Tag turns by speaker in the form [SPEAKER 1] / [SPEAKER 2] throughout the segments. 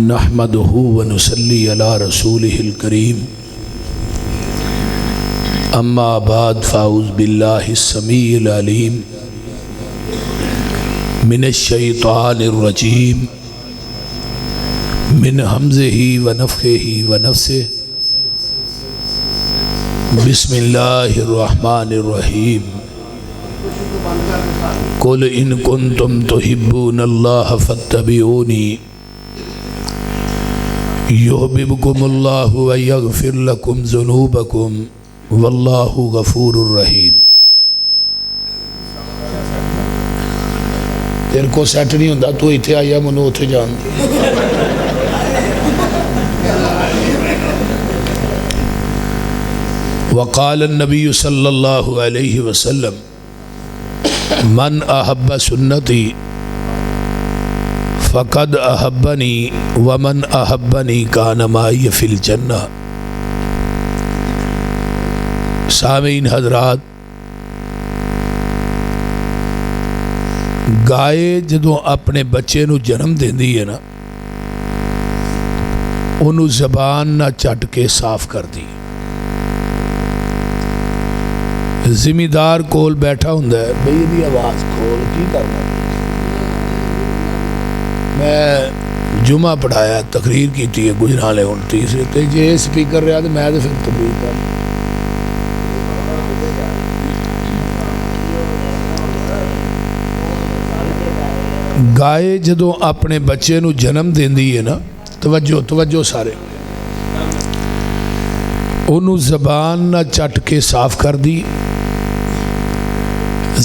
[SPEAKER 1] نحمده ونصلي على رسوله الكريم اما بعد فاعوذ بالله السميع العليم من الشيطان الرجيم من همزه ونفخه ونفسه بسم الله الرحمن الرحيم قل إن كنتم تحبون الله فاتبعوني يحببكم الله ويغفر لكم ذنوبكم والله غفور رحيم۔ تیرے کو سیٹ نہیں ہوندا تو ایتھے آیا منو اتھے جان وقال النبي صلی اللہ علیہ وسلم من احب سنتی فقد احبنی ومن احبنی کان معی فی الجنہ۔ سامعین حضرات، گائے جدوں اپنے بچے نو جنم دیندی ہے نا، انہوں زبان نہ چٹ کے صاف کر دی۔ ذمہ کول بیٹھا ہوندا ہے، بھئی دی آواز کھول کی کرنا۔ میں جمعہ پڑھایا، تقریر کیتی ہے گجرالے ہن تیسرے تے جے سپیکر رہا تو میں تو پھر تقریر کر۔ گائے جدوں اپنے بچے نو جنم دیندی ہے نا، توجہ سارے، انہوں زبان نہ چٹ کے صاف کر دی۔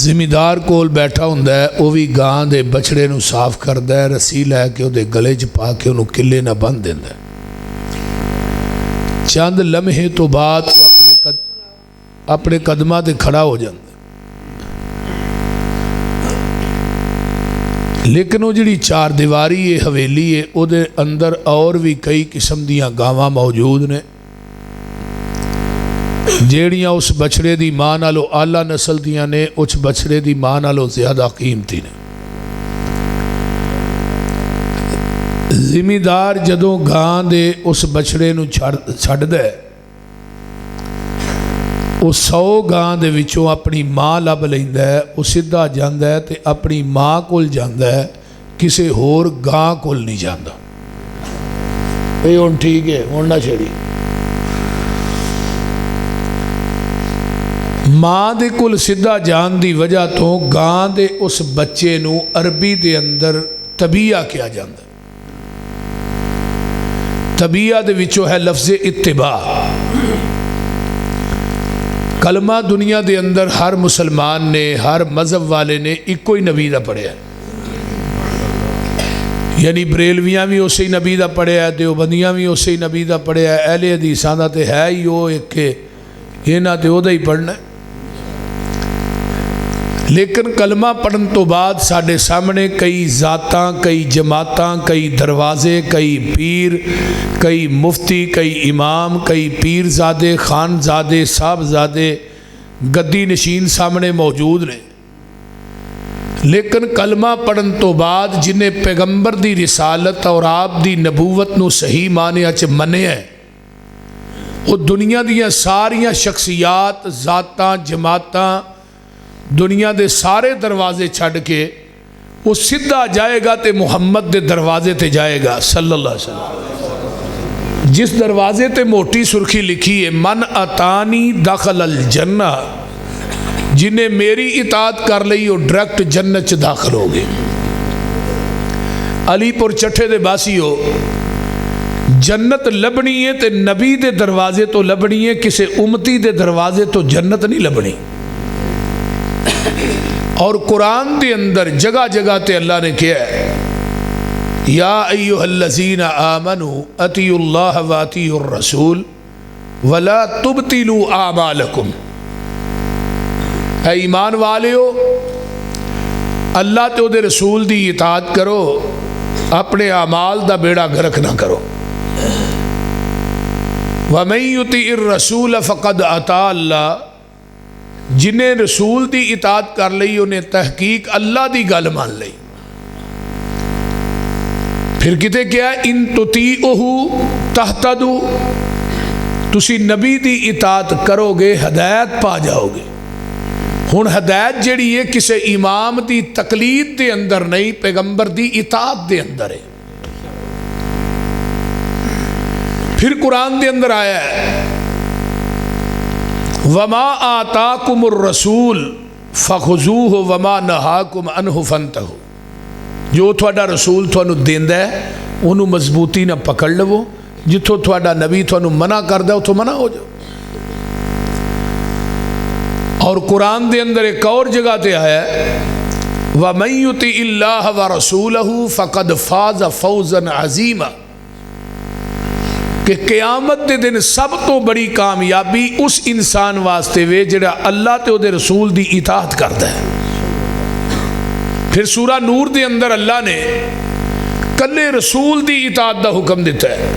[SPEAKER 1] ذمہ دار کول بیٹھا ہوندا ہے، وہ بھی گاں دے بچڑے نو صاف کردا ہے، رسی لے کے وہ دے گلے چ پا کے انہوں کلے نہ بن دیندا ہے۔ چند لمحے تو بعد وہ اپنے قدماں تے کھڑا ہو جاندا ہے۔ لیکن وہ جڑی چار دیواری ہے، حویلی ہے، وہ دے اندر اور بھی کئی قسم دیاں گاواں موجود نے جیڑیاں اس بچڑے دی ماں نالو اعلیٰ نسل دیاں نے، اس بچڑے دی ماں نالو زیادہ قیمتی نے۔ ذمہ دار جدوں گاں دے اس بچڑے نو چھڑ دے، وہ 100 گاں دے وچوں اپنی ماں لب لیندا ہے، وہ سدھا جاندا ہے تے اپنی ماں کول جاندا ہے، کسے ہور گاں کول نہیں جاندا۔ اے ہن ٹھیک ہے، ہن نہ چھڑی۔ ماں دے کل سدھا جان دی وجہ تو گاں دے اس بچے نو عربی دے اندر طبیعہ کیا جاندا ہے۔ طبیعہ دے وچوں ہے لفظ اتباع۔ کلمہ دنیا دے اندر ہر مسلمان نے، ہر مذہب والے نے ایک کوئی نبی دا پڑھیا ہے، یعنی بریلویاں بھی اسی نبی دا پڑھیا ہے، دیوبندیاں بھی اسی نبی دا پڑھیا ہے، اہل حدیثاں دا تے ہے ہی وہ ایک کہ یہ نہ تے او دا ہی پڑھنا ہے۔ لیکن کلمہ پڑھن تو بعد ساڑھے سامنے کئی ذاتاں، کئی جماعتاں، کئی دروازے، کئی پیر، کئی مفتی، کئی امام، کئی پیر زادے، خان زادے، صاحب زادے، گدی نشین سامنے موجود نے۔ لیکن کلمہ پڑھن تو بعد جنہیں پیغمبر دی رسالت اور آپ دی نبوت نو صحیح معنی اچ منے ہیں، وہ دنیا دیاں ساریاں شخصیات، ذاتاں، جماعتاں، دنیا دے سارے دروازے چھڑ کے وہ سدھا جائے گا تے محمد دے دروازے تے جائے گا صلی اللہ علیہ وسلم۔ جس دروازے تے موٹی سرخی لکھی ہے من اتانی داخل الجنہ، جنہیں میری اطاعت کر لئی وہ ڈائریکٹ جنت چ داخل ہو گئے۔ علی پور چٹھے دے باسی ہو، جنت لبنی ہے تے نبی دے دروازے تو لبنی ہے، کسے امتی دے دروازے تو جنت نہیں لبنی۔ اور قرآن دے اندر جگہ جگہ تے اللہ نے کیا ہے، یا ایہا الذین آمنوا اطیعوا اللہ و اطیعوا الرسول ولا تبطلوا اعمالکم۔ اے ایمان والے ہو، اللہ تے دے رسول دی اطاعت کرو، اپنے اعمال دا بیڑا گرک نہ کرو۔ وَمَن يُطِعِ الرَّسُولَ فَقَدْ أَطَاعَ اللَّهَ، جنہیں رسول دی اطاعت کر لئی انہیں تحقیق اللہ دی گل مان لئی۔ پھر کتے کیا ان تطیعوہ تہتدو، تسی نبی دی اطاعت کرو گے ہدایت پا جاؤ گے۔ ہن ہدایت جیڑی ہے کسے امام دی تقلید دے اندر نہیں، پیغمبر دی اطاعت دے اندر ہے۔ پھر قرآن دے اندر آیا ہے وَمَا آتَاكُمُ الرَّسُولُ فَخُذُوهُ وَمَا نَهَاكُمْ عَنْهُ فَانْتَهُوا، جو تھوڑا رسول تھانو دیندا ہے انہوں مضبوطی نہ پکڑ لو، جتھوں تھوڑا نبی تھانو منع کردا اتھوں منع ہو جاؤ۔ اور قرآن دے اندر ایک اور جگہ تے آیا ہے وَمَن يُطِعِ اللَّهَ وَرَسُولَهُ فَقَدْ فَازَ فَوْزًا عَظِيمًا، کہ قیامت دے دن سب تو بڑی کامیابی اس انسان واسطے وے جڑا اللہ تے او دے رسول دی اطاعت کرتا ہے۔ پھر سورہ نور دے اندر اللہ نے کلے رسول دی اطاعت دا حکم دیتا ہے،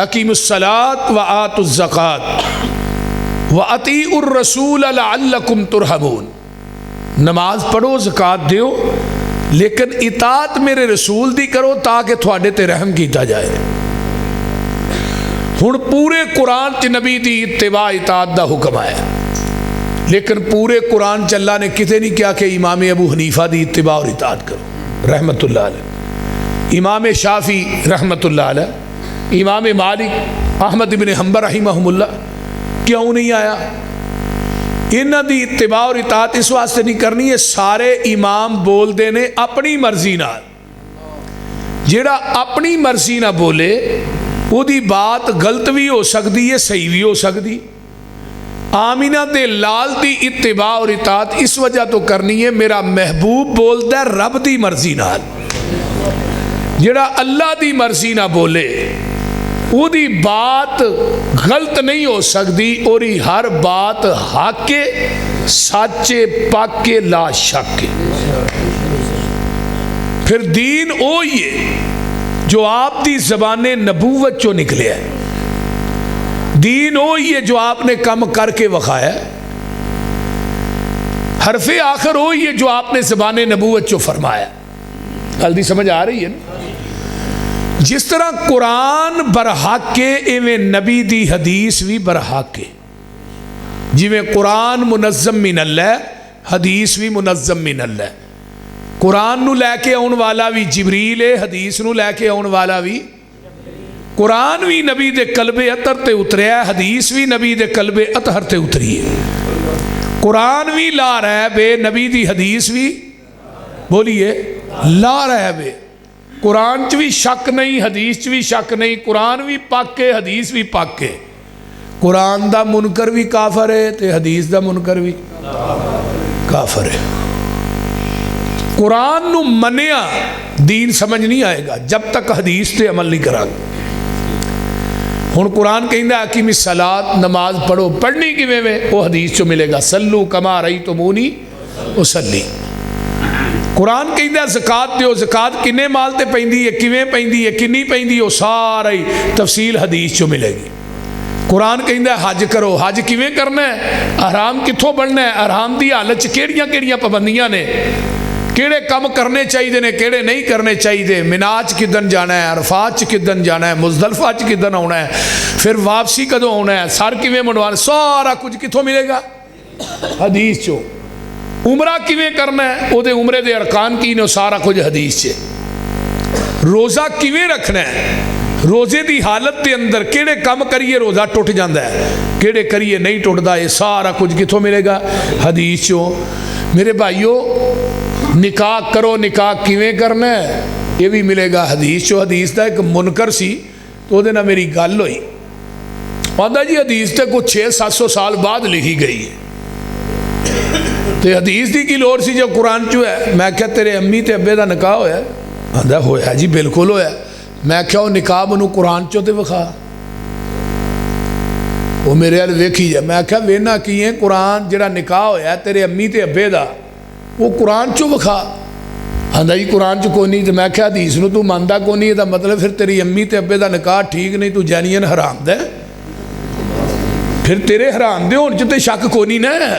[SPEAKER 1] اقیموا الصلاۃ وآتوا الزکاۃ وأطیعوا الرسول لعلکم ترحمون، نماز پڑھو زکوٰۃ دیو لیکن اطاعت میرے رسول دی کرو تاکہ تھوڑے تے رحم کیتا جائے۔ ہن پورے قرآن چ نبی دی اتباع اطاعت دا حکم آیا، لیکن پورے قرآن چ اللہ نے کتے نہیں کیا کہ امام ابو حنیفہ دی اتباع اور اطاعت کرو رحمت اللہ علیہ، امام شافعی رحمت اللہ علیہ، امام مالک، احمد بن حنبل رحمہم اللہ، کیوں نہیں آیا؟ انہاں دی اتباع اور اطاعت اس واسطے نہیں کرنی ہے، سارے امام بول دے نے اپنی مرضی نال، جیڑا اپنی مرضی نہ بولے وہ دی بات غلط بھی ہو سکتی ہے صحیح بھی ہو سکتی۔ آمینہ دے لال دی اتباع اور اطاعت اس وجہ تو کرنی ہے میرا محبوب بولتا ہے رب دی مرضی نال، جڑا اللہ دی مرضی نہ بولے وہ دی بات غلط نہیں ہو سکتی، اور ہر بات حق کے سچے پاک کے لا شک کے۔ پھر دین وہی ہے جو آپ دی زبان نبوت چو نکلے ہے، دین وہی ہے جو آپ نے کم کر کے وکھایا ہے، حرف آخر وہی ہے جو آپ نے زبان نبوت چو فرمایا۔ جلدی سمجھ آ رہی ہے نا؟ جس طرح قرآن برحق کے ایویں نبی دی حدیث بھی برحق کے، جویں قرآن منظم من اللہ حدیث بھی منظم من اللہ، قرآن نو لے کے آن والا بھی جبریل ہے، حدیث نو لے کے آن والا بھی، قرآن بھی نبی دے قلب اطہر تے اتریا ہے، حدیث بھی نبی دے قلب اطہر تے اتری ہے، قرآن بھی لا ریب ہے، نبی دی حدیث بھی بولیے لا ریب ہے، قرآن چ بھی شک نہیں حدیث چ بھی شک نہیں، قرآن بھی پاک ہے حدیث بھی پاک ہے، قرآن دا منکر بھی کافر ہے تے حدیث دا منکر بھی کافر ہے۔ قرآن نو منیا دین سمجھ نہیں آئے گا جب تک حدیث تے عمل نہیں کرا گا۔ ہن قرآن کہندا اقیم الصلاۃ، نماز پڑھو، پڑھنی کیویں میں وہ حدیث چو ملے گا، سلو کما رأیتمونی اصلی۔ قرآن کہندا زکوٰۃ دیو، زکوٰۃ کنے مال تے پیندی ہے، کیویں پیندی ہے، کنی پیندی ہے، وہ ساری تفصیل حدیث چو ملے گی۔ قرآن کہندا حج کرو، حج کیویں کرنا ہے، احرام کتھوں بننا ہے، احرام دی حالت چ کیڑیاں کیڑیاں پابندیاں نے، کیڑے کم کرنے چاہیے نے کیڑے نہیں کرنے چاہیے، مناج کدن جانا ہے، عرفات کدن جانا ہے، مزدلفہ کدن آنا ہے، پھر واپسی کدوں آنا ہے، سر کیویں منڈوانا، سارا کچھ کتھوں ملے گا حدیث چو۔ عمرہ کیویں کرنا ہے، وہ دے عمرے دے ارکان کی نے، سارا کچھ حدیث چے۔ روزہ کیویں رکھنا ہے، روزے دی حالت دے اندر کیڑے کم کریے روزہ ٹوٹ جاندہ ہے، کیڑے کریے نہیں ٹوٹدا، یہ سارا کچھ کتھوں ملے گا حدیث چو۔ میرے بھائیو نکاح کرو، نکاح کیویں کرنا ہے یہ بھی ملے گا حدیث چو۔ حدیث دا ایک منکر سی تو دے نہ میری گل ہوئی، آندا جی حدیث تے کچھ 600-700 سال بعد لکھی گئی ہے، تے حدیث دی کی لوڑ سی جو قرآن چو ہے۔ میں کہا تیرے امی تے ابے دا نکاح ہویا ہے؟ آندا ہویا جی بالکل ہویا۔ میں کہا وہ نکاح منو قرآن چو تے وکھا، وہ میرے حال ویکھی جا۔ میں کہا وینا کی ہے قرآن جڑا نکاح ہویا ہے تیرے امی تے ابے دا وہ قرآن چو وکھا۔ آندا جی قرآن چو کوئی نہیں، تو میں کہا حدیث نو تو ماندا کوئی نہیں، دا مطلب پھر تیری امی تے ابے دا نکاح ٹھیک نہیں، تو جانین حرام دے، پھر تیرے حرام دے ہون چ تے شک کوئی نہیں نا،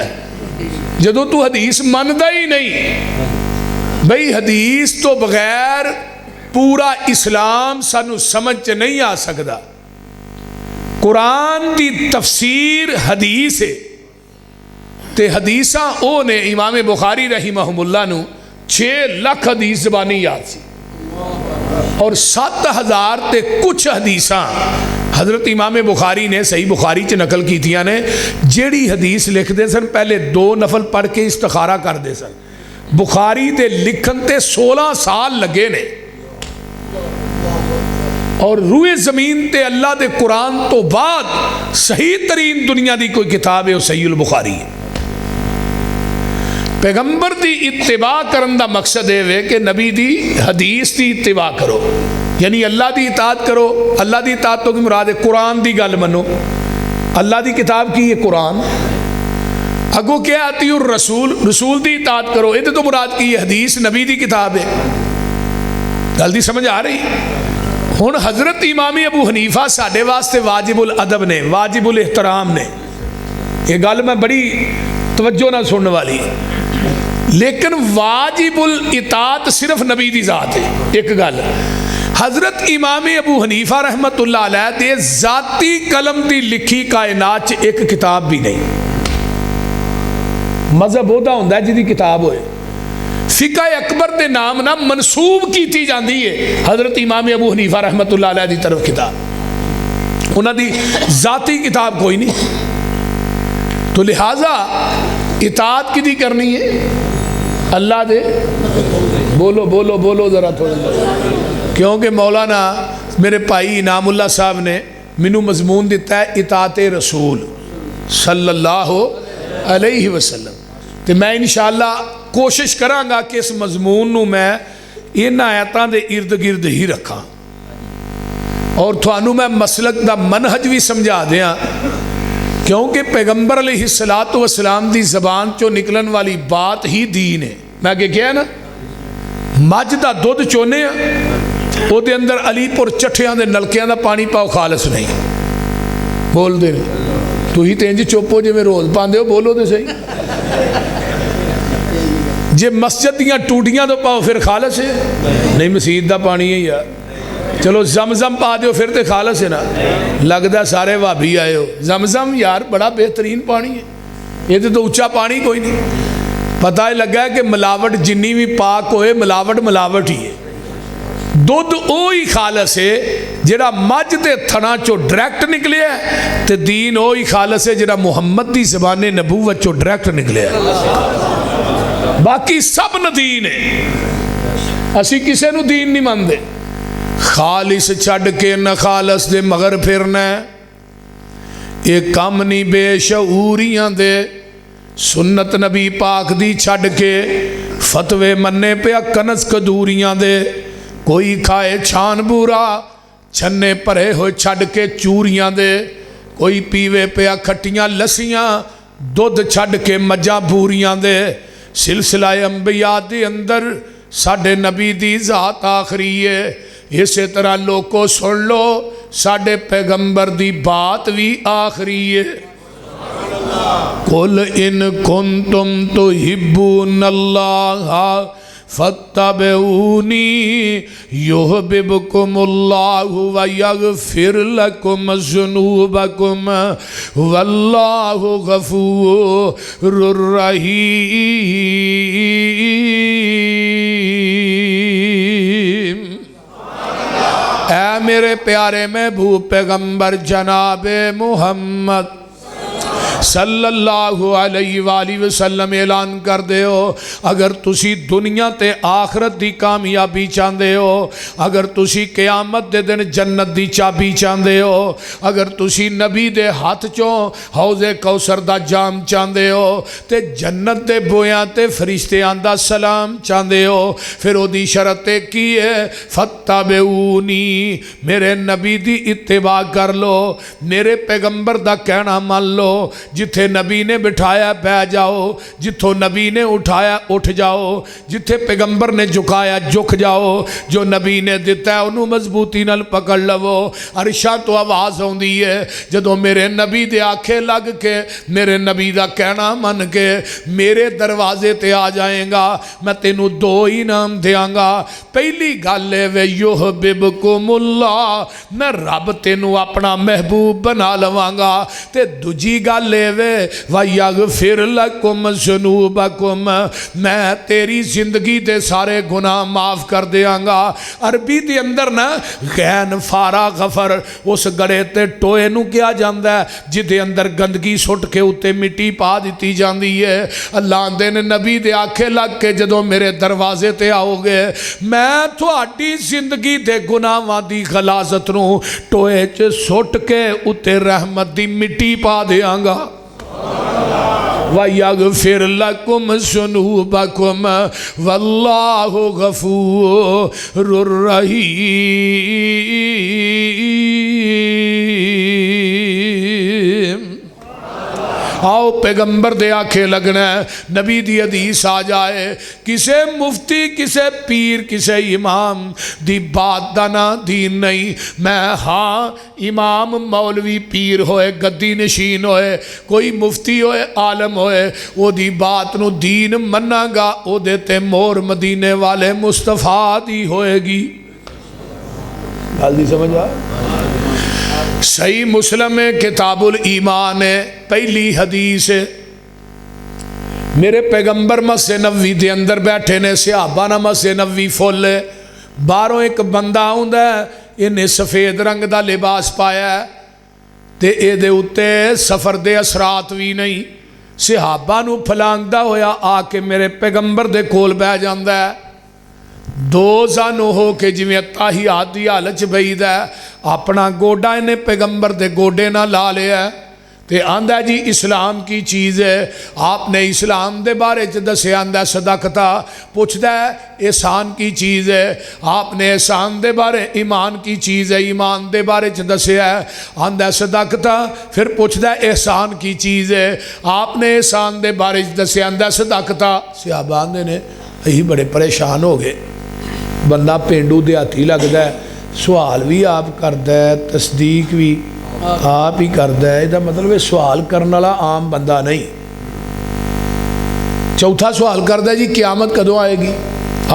[SPEAKER 1] جدو تو حدیث ماندا ہی نہیں۔ بھئی حدیث تو بغیر پورا اسلام سانو سمجھ چ نہیں آ سکتا. قرآن دی تفسیر حدیث ہے تے حدیثاں او نے امام بخاری رحمہ اللہ نو 6 لاکھ حدیث زبانی یاد سی اور 7000 تے کچھ حدیثاں حضرت امام بخاری نے صحیح بخاری چ نقل کیتیاں نے. جیڑی حدیث لکھ دے سن پہلے 2 نفل پڑھ کے استخارہ کر دے سن. بخاری دے لکھن تے 16 سال لگے نے اور روئے زمین تے اللہ دے قرآن تو بعد صحیح ترین دنیا دی کوئی کتاب ہے وہ صحیح البخاری ہے. پیغمبر دی اتباع کرن دا مقصد ہے کہ نبی دی حدیث دی اتباع کرو, یعنی اللہ دی اطاعت کرو. اللہ دی اطاعت تو کی مراد ہے قرآن دی گل منو. اللہ دی کتاب کی ہے قرآن. اگو کیا آتی الرسول, رسول دی اطاعت کرو. یہ تو مراد کی ہے حدیث نبی دی کتاب ہے. گل دی سمجھ آ رہی. ہن حضرت امام ابو حنیفہ ساڈے واسطے واجب الادب نے, واجب الاحترام نے. یہ گل میں بڑی توجہ نہ سننے والی, لیکن واجب الاطاعت صرف نبی دی ذات ہے. ایک گل حضرت امام ابو حنیفہ رحمت اللہ علیہ دے ذاتی قلم دی لکھی کائنات چ ایک کتاب بھی نہیں. مذہب ہوتا ہوں جی دی کتاب ہوئے. فقہ اکبر دے نام نہ منسوب کیتی جاندی ہے حضرت امام ابو حنیفہ رحمت اللہ علیہ دی طرف کتاب. انہاں دی ذاتی کتاب کوئی نہیں. تو لہٰذا اطاعت کی دی کرنی ہے اللہ دے. بولو بولو بولو ذرا تھوڑا, کیونکہ مولانا میرے بھائی انعام اللہ صاحب نے مینوں مضمون دیتا ہے اطاعت رسول صلی اللہ علیہ وسلم. تو میں انشاءاللہ کوشش کراں گا کہ اس مضمون نو میں ان آیاتاں دے ارد گرد ہی رکھاں اور تھانوں میں مسلک دا منہج بھی سمجھا دیاں, کیونکہ پیغمبر علیہ السلام دی زبان چو نکلن والی بات ہی دین ہے. میں کہ کیا ہے نا, مجھ دا دودھ چونے ہیں او دے اندر علی پور چٹھیاں دے نلکیاں دا پانی پاؤ خالص نہیں. بول دے تو ہی تینجی چوپو جے میں روز پاندے ہو, بولو دے صحیح. جے مسجد دیاں ٹوٹیاں تو پاؤ پھر خالص ہے نہیں, مسجد دا پانی ہے یار. چلو زمزم پا دیو پھر تے خالص ہے نا. لگدا سارے وابی آئے ہو. زمزم یار بڑا بہترین پانی ہے, یہ تو اونچا پانی کوئی نہیں. پتہ ہے لگا ہے کہ ملاوٹ جنی بھی پاک ہوئے ملاوٹ ہی ہے. دودھ اوہی خالص ہے جڑا مجھ دے تھنا چو ڈائریکٹ نکلے ہے, تے دین اوہی خالص ہے جڑا محمد دی زبان نبوت چو ڈائریکٹ نکلے ہے. باقی سب ندین ہے, اسی کسے نو دین نہیں ماندے. خالص چھڑ کے نہ خالص دے مگر پھرنا ہے, یہ کم نہیں بے شعوریاں دے. سنت نبی پاک دی چھڑ کے فتوے مننے پہ کنز کدوریاں دے. کوئی کھائے چھان بورا چھنے پرے ہوئے چھڑ کے چوریاں دے. کوئی پیوے پہ کھٹیاں لسیاں دودھ چھڑ کے مجاں بوریاں دے. سلسلہ انبیاء دے اندر ساڑھے نبی دی ذات آخری ہے. اسی طرح لوگوں سن لو ساڑھے پیغمبر دی بات بھی آخری ہے. قُلْ إِن كُنْتُمْ تُحِبُّونَ اللَّهَ فَاتَّبِعُونِي يُحْبِبْكُمُ اللَّهُ وَيَغْفِرْ لَكُمْ ذُنُوبَكُمْ وَاللَّهُ غَفُورٌ رَحِيمٌ. اے میرے پیارے محبوب پیغمبر جناب محمد صلی اللہ علیہ وآلہ وسلم اعلان کر دے ہو, اگر تسی دنیا تے آخرت دی کامیابی چاندے ہو, اگر تسی قیامت دے دن جنت دی چابی چاندے ہو, اگر تسی نبی دے ہاتھ چوں حوض کوثر دا جام چاندے ہو, تے جنت دے بویاں تے فرشتے آندہ سلام چاندے ہو, پھر او دی شرط کی ہے فَاتَّبِعُونِی, میرے نبی دی اتباع کر لو, میرے پیغمبر دا کہنا مان لو. جتھے نبی نے بٹھایا پہ جاؤ، جتھوں نبی نے اٹھایا اٹھ جاؤ، جتھے پیغمبر نے جھکایا جھک جاؤ، جو نبی نے دیتا ہے انہوں مضبوطی نال پکڑ لو۔ عرشاں تو آواز ہوندی ہے جدوں میرے نبی دے آکھے لگ کے، میرے نبی دا کہنا من کے میرے دروازے تے آ جائیں گا، میں تینوں دو انعام دیاں گا۔ پہلی گل ہے وے یحببکم اللہ، میں رب تینوں اپنا محبوب بنا لواں گا، تے دوجی گل ہے وے ویغفر لکم ذنوبکم، میں تیری زندگی دے سارے گناہ معاف کر دیاں گا۔ عربی دے اندر نا غین فارا غفر اس گڑے تے ٹوئے نو کیا جاندہ ہے جدے اندر گندگی سٹ کے اتے مٹی پا دیتی جاندی ہے۔ اللہ دے نے نبی دے آکھے لگ کے جدوں میرے دروازے تے آؤ گے، میں تھوڑی زندگی دے گناہاں دی غلاظت نو ٹوئے چ سٹ کے اتے رحمت دی مٹی پا دیاں گا۔ وَيَغْفِرْ لَكُمْ ذُنُوبَكُمْ وَاللَّهُ غَفُورٌ رَحِيمٌ۔ آؤ پیغمبر دے آکھے لگنا ہے، نبی دی حدیث آ جائے، کسے مفتی کسے پیر کسے امام دی بات دانا دین نہیں۔ میں ہاں امام مولوی پیر ہوئے گدی نشین ہوئے، کوئی مفتی ہوئے عالم ہوئے، وہ دی بات نو دین مننا گا، او دیتے مور مدینے والے مصطفیٰ دی ہوئے گی۔ جلدی سمجھ آئے؟ صحیح مسلم ہے، کتاب الایمان ہے، پہلی حدیث ہے۔ میرے پیغمبر مسجد نبوی دے اندر بیٹھے نے، صحابہ نہ مسجد نبوی فل ہے، باہروں ایک بندہ ہوندا ہے، انہیں سفید رنگ دا لباس پایا ہے تے اے دے اتے سفر دے اثرات بھی نہیں۔ صحابہ نو پھلانگدا ہویا آ کے میرے پیغمبر دے کول بہ جاندا ہے، دو زانو ہو کے جویں تاہیات دی حالت بعید ہے، اپنا گوڈا انہیں پیغمبر دے گوڈے نہ لا لیا ہے تے آندہ جی اسلام کی چیز ہے۔ آپ نے اسلام دے بارے دسے، آندہ صدقتا، پوچھتا ہے احسان کی چیز ہے۔ آپ نے احسان دے بارے ایمان کی چیز ہے، ایمان دے بارے دسے ہے، آندہ صدقتا، پھر پوچھتا ہے احسان کی چیز ہے۔ آپ نے احسان دے بارے دسے، آندہ صدقتا۔ صحابہ آندے نے یہی بڑے پریشان ہو گئے، بندہ پینڈو دیہاتی لگتا ہے، سوال بھی آپ کرتا ہے، تصدیق بھی آپ ہی کرتا ہے، یہ مطلب ہے سوال کرنے والا عام بندہ نہیں۔ چوتھا سوال کرتا ہے جی قیامت کدوں آئے گی؟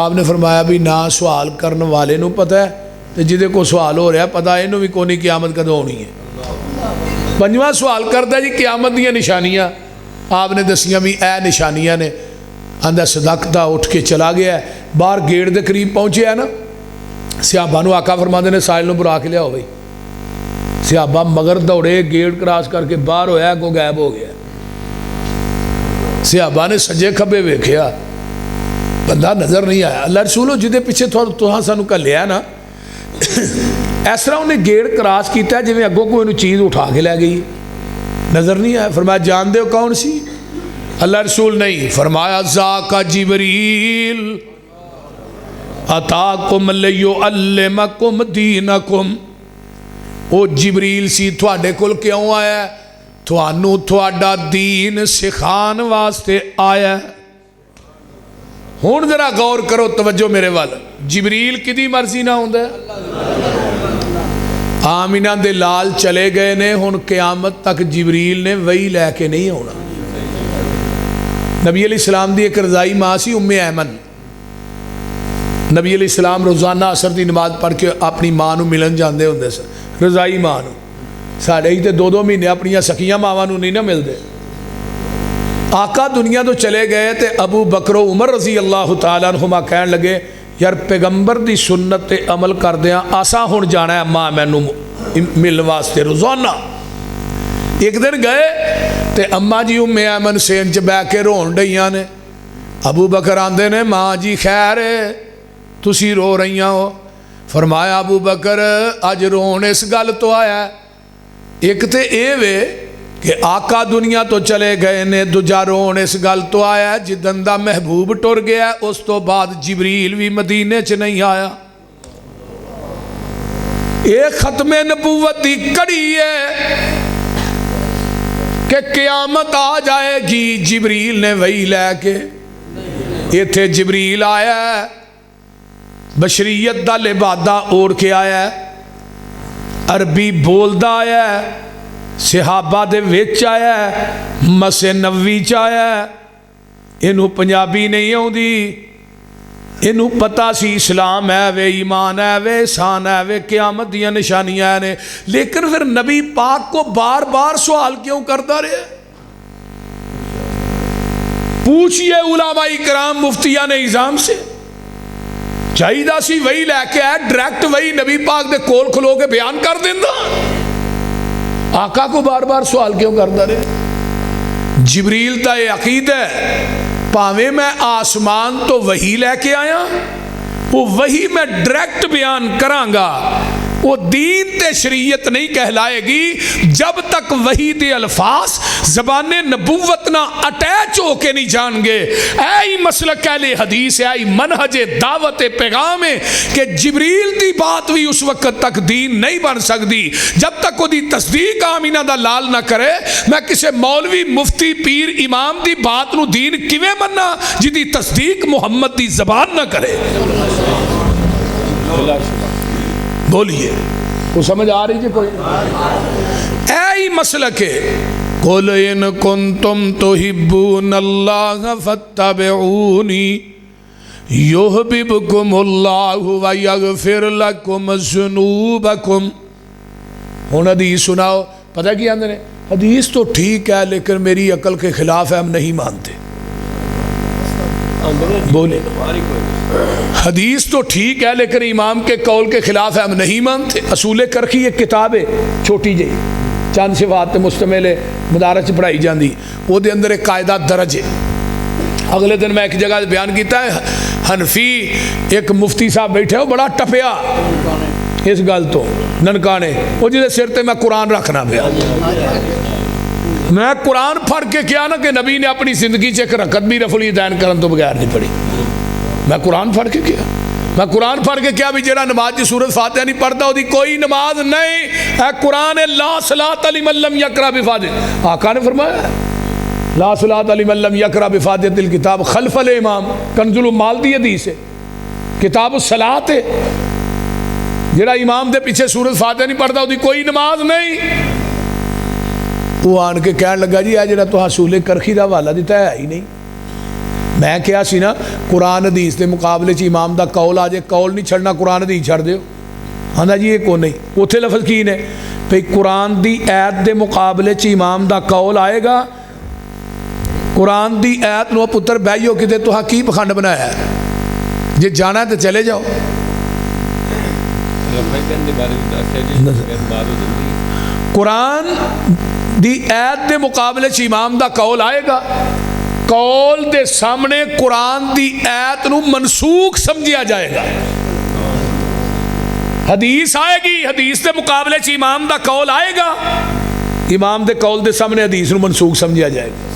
[SPEAKER 1] آپ نے فرمایا بھی نہ سوال کرنے والے نو پتہ ہے تو جدے کو سوال ہو رہا ہے پتہ ہے انہوں بھی کونی قیامت کدوں ہونی ہے۔ پنجواں سوال کرتا ہے جی قیامت دیاں نشانیاں، آپ نے دسیاں بھی اے نشانیاں نے، آندہ صدقتا، اٹھ کے چلا گیا ہے، باہر گیٹ دے قریب پہنچے ہے نا، صحابہ نو آقا فرماندے نے سائل نو برا کے لیا ہو بھائی، صحابہ مگر دوڑے گیٹ کراس کر کے باہر ہویا کو غائب ہو گیا۔ صحابہ نے سجے کھبے ویکھیا، بندہ نظر نہیں آیا۔ اللہ رسولو جدے پیچھے تھوڑا سانو کر لیا نا، اس طرح انہیں گیٹ کراس کیتا ہے جویں اگوں کوئی چیز اٹھا کے لے گئی، نظر نہیں آیا۔ فرمایا جان دے ہو کون سی؟ اللہ رسول نہیں، فرمایا ذاک جبریل اتاکم لیعلمکم دینکم، او جبریل سی تھوڑے کل کیوں آیا ہے؟ تھوانو تھوڑا دین سکھان واسطے آیا ہے۔ ہون ذرا غور کرو، توجہ میرے والا، جبریل کدی مرضی نہ ہوندہ ہے؟ آمینہ دے لال چلے گئے نے، ہون قیامت تک جبریل نے وہی لے کے نہیں ہونا۔ نبی علیہ السلام دی ایک رضائی ماں سی ام ایمن، نبی علیہ السلام روزانہ عصر دی نماز پڑھ کے اپنی ماں نو ملن جاندے ہوندے سن، رضائی ماں نو۔ ساڑھے ہی تے دو مہینے اپنی سکیاں ماں نو نہیں نہ ملدے۔ آقا دنیا تو چلے گئے تے ابو بکر و عمر رضی اللہ تعالیٰ عنہما کہن لگے یار پیغمبر دی سنت تے عمل کر دیاں آسا ہون جانا ہے ماں میں نو مل واسطے روزانہ۔ ایک دن گئے تے اماں جی ام ایمن سین چ بہ کے رون ڈیاں نے، ابو بکر آندے نے ماں جی خیر ہے تسی رو رہیاں ہو؟ فرمایا ابو بکر اج رون اس گل تو آیا ہے، ایک تے اے وے کہ آقا دنیا تو چلے گئے نے، دوجا رون اس گل تو آیا ہے جدن دا محبوب ٹر گیا ہے اس تو بعد جبریل بھی مدینے چ نہیں آیا۔ ایک ختم نبوت دی کڑی ہے کہ قیامت آ جائے گی جبریل نے وہی لے کے ایتھے جبریل آیا ہے بشریت دا لبادہ اوڑھ کے آیا ہے عربی بولدا آیا ہے صحابہ دے وچ آیا ہے مسجد نبوی چ آیا ہے اینو پنجابی نہیں آوندی اینو پتہ سی اسلام ہے وے ایمان ہے وے احسان ہے وے قیامت دیاں نشانیاں نے لیکن پھر نبی پاک کو بار بار سوال کیوں کرتا رہے پوچھئے علماء کرام مفتیان نظام سے چاہیدہ سی وہی لے کے آئے ڈائریکٹ وہی نبی پاک دے کول کھلو کے بیان کر دیندہ آقا کو بار بار سوال کیوں کرتا رہے جبریل دا یہ عقید ہے پاویں میں آسمان تو وہی لے کے آیا وہ وہی میں ڈائریکٹ بیان کرانگا وہ دین تے شریعت نہیں کہلائے گی جب تک وحی دے الفاظ زبان نبوت نہ اٹیچ ہو کے نہیں جان گے اے مسلک اہل حدیث ہے اے منہج دعوت پیغام ہے کہ جبریل دی بات بھی اس وقت تک دین نہیں بن سکتی جب تک وہ دی تصدیق آمینہ دا لال نہ کرے میں کسے مولوی مفتی پیر امام دی بات نو دین کیویں مننا جی دی تصدیق محمد دی زبان نہ کرے بولیے وہ سمجھ آ رہی جی کوئی اے مسلک ہے قُلْ إِن كُنْتُمْ تُحِبُّونَ اللَّهَ فَاتَّبِعُونِي يُحْبِبْكُمُ اللَّهُ وَيَغْفِرْ لَكُمْ ذُنُوبَكُمْ ہوں حدیث سناؤ پتہ کیا اندر حدیث تو ٹھیک ہے لیکن میری عقل کے خلاف ہے ہم نہیں مانتے بولے حدیث تو ٹھیک ہے لیکن امام کے قول کے خلاف ہے ہم نہیں مانتے اصول کرخی ایک کتاب ہے چھوٹی جی چند صفات مشتمل ہے مدارس پڑھائی جاندی وہ دے اندر ایک قاعدہ درج ہے اگلے دن میں ایک جگہ بیان کیتا ہے حنفی ایک مفتی صاحب بیٹھے ہو بڑا ٹپیا اس گل تو ننکانے وہ جیسے سر تے میں قرآن رکھنا پیا میں قرآن پڑھ کے کیا نا کہ نبی نے اپنی زندگی چیک رکھت بھی رفع الیدین کرن تو بغیر نہیں پڑھی میں قرآن پڑھ کے کیا میں قرآن پڑھ کے کیا بھی جڑا نماز کی سورت فاتحہ نہیں پڑھتا ہوتی کوئی نماز نہیں اے قرآن لا صلاۃ لمن لم یقرأ بفاتحہ آقا نے فرمایا لا صلاۃ لمن لم یقرأ بفاتحۃ الکتاب خلف الامام کنز المال دی حدیث ہے کتاب الصلاۃ ہے جڑا امام دے پیچھے سورت فاتحہ نہیں پڑھتا ہوتی کوئی نماز نہیں وہ آن کے کہنے لگا جی آج جڑا تو حصول کرخی دا حوالہ دیتا ہے ہی نہیں میں کیا سی نا قرآن حدیث دے مقابلے چ امام دا قول آ جائے قول نہیں چھڑنا قرآن حدیث چھڑ دیو ہاں جی یہ کو نہیں اتھے لفظ کی نے بھئی قرآن دی ایت دے مقابلے چ امام دا قول آئے گا قرآن دی ایت نو پتر بھائیو کتے تو ہاں کی پخانڈ بنایا ہے جی جانا ہے تو چلے جاؤ قرآن دی ایت دے مقابلے چ امام دا قول آئے گا قول دے سامنے قرآن دی ایت نو منسوخ سمجھیا جائے گا حدیث آئے گی حدیث دے مقابلے چ امام دا قول آئے گا امام دے قول دے سامنے حدیث نو منسوخ سمجھیا جائے گا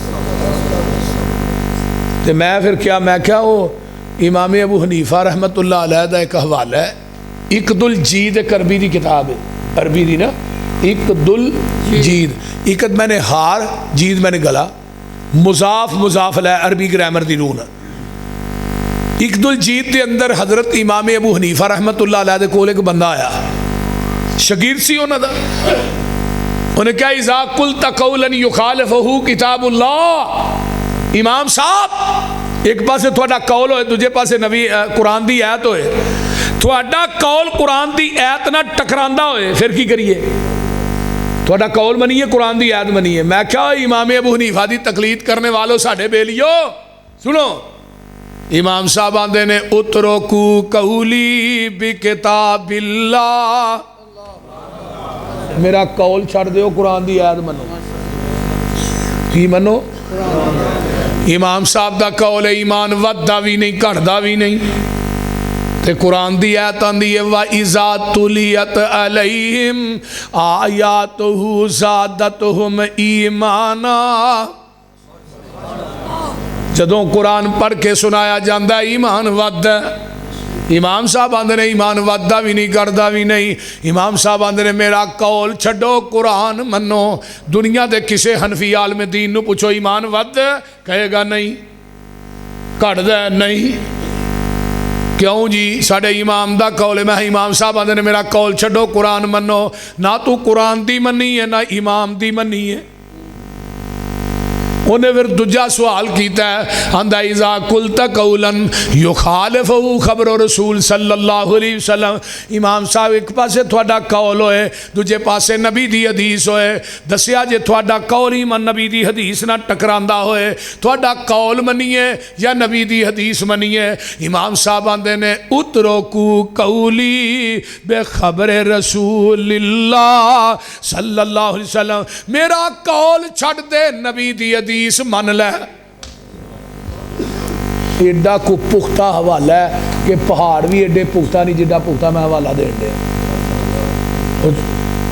[SPEAKER 1] تے میں پھر کیا میں کیا وہ امام ابو حنیفہ رحمت اللہ علیہ دا ایک حوالہ ہے اقد الجید ایک عربی دی کتاب ہے عربی دی نا اقد الجید اقد میں نے ہار جید میں نے گلا مضاف مضاف علیہ عربی گرامر دی رون اقد الجید دے اندر حضرت امام ابو حنیفہ رحمت اللہ علیہ دے کول ایک بندہ آیا شگیر سی ہونا دا انہیں کیا اذا قلت قولا یخالفہ کتاب اللہ امام صاحب ایک پاسے تھوڑا قول ہوئے دوجے پاسے نبی قرآن دی ایت ہوئے تھوڑا قول قرآن دی ایت نہ ٹکراندہ ہوئے پھر کی کریے تھوڑا قول منیے قرآن دی ایت منیے میں کیا امام ابو حنیفہ دی تقلید کرنے والوں ساڑھے بیلیو سنو امام صاحب آندے نے اترکو قولی بکتاب اللہ میرا قول چھڑ دیو قرآن دی ایت منو کی منو امام صاحب دا قول ایمان ودہ بھی نہیں کڑھدا بھی نہیں تے قرآن دی آیت آندی ہے وَإِذَا تُلِيَتْ عَلَيْهِمْ آیَاتُهُ زَادَتْهُمْ ایمانا جدوں قرآن پڑھ کے سنایا جاندہ ایمان ود امام صاحب آندے نے ایمان ودہ بھی نہیں کردا بھی نہیں. امام صاحب آندے نے میرا قول چھڈو قرآن منو. دنیا دے کسے حنفی عالم دین نو پوچھو ایمان ود کہے گا نہیں, گھٹ دا نہیں. کیوں جی ساڈے امام دا قول ہے. میں امام صاحب آندے نے میرا قول چھڈو قرآن منو. نہ تو قرآن دی منی ہے نہ امام دی منی ہے. انہیں پھر دوجا سوال کیتا ہے, آندا اذا قلت قولا یخالف خبر رسول صلی اللہ علیہ وسلم. امام صاحب ایک پاسے تھوڑا قول ہوئے, دوجے پاسے نبی دی حدیث ہوئے. دسیا جے تھوڑا قول ہی من نبی دی حدیث نہ ٹکراندا ہوئے, تھوڑا قول منیے یا نبی دی حدیث منیے. امام صاحب آندے نے اترکو قولی بے خبر رسول اللہ صلی اللہ علیہ وسلم. میرا قول چھڑ دے, نبی دی حدیث من لے. ایڈا کو پختہ حوالہ ہے کہ پہاڑ بھی ایڈے پختہ نہیں جڈا پختہ میں حوالہ دے دے.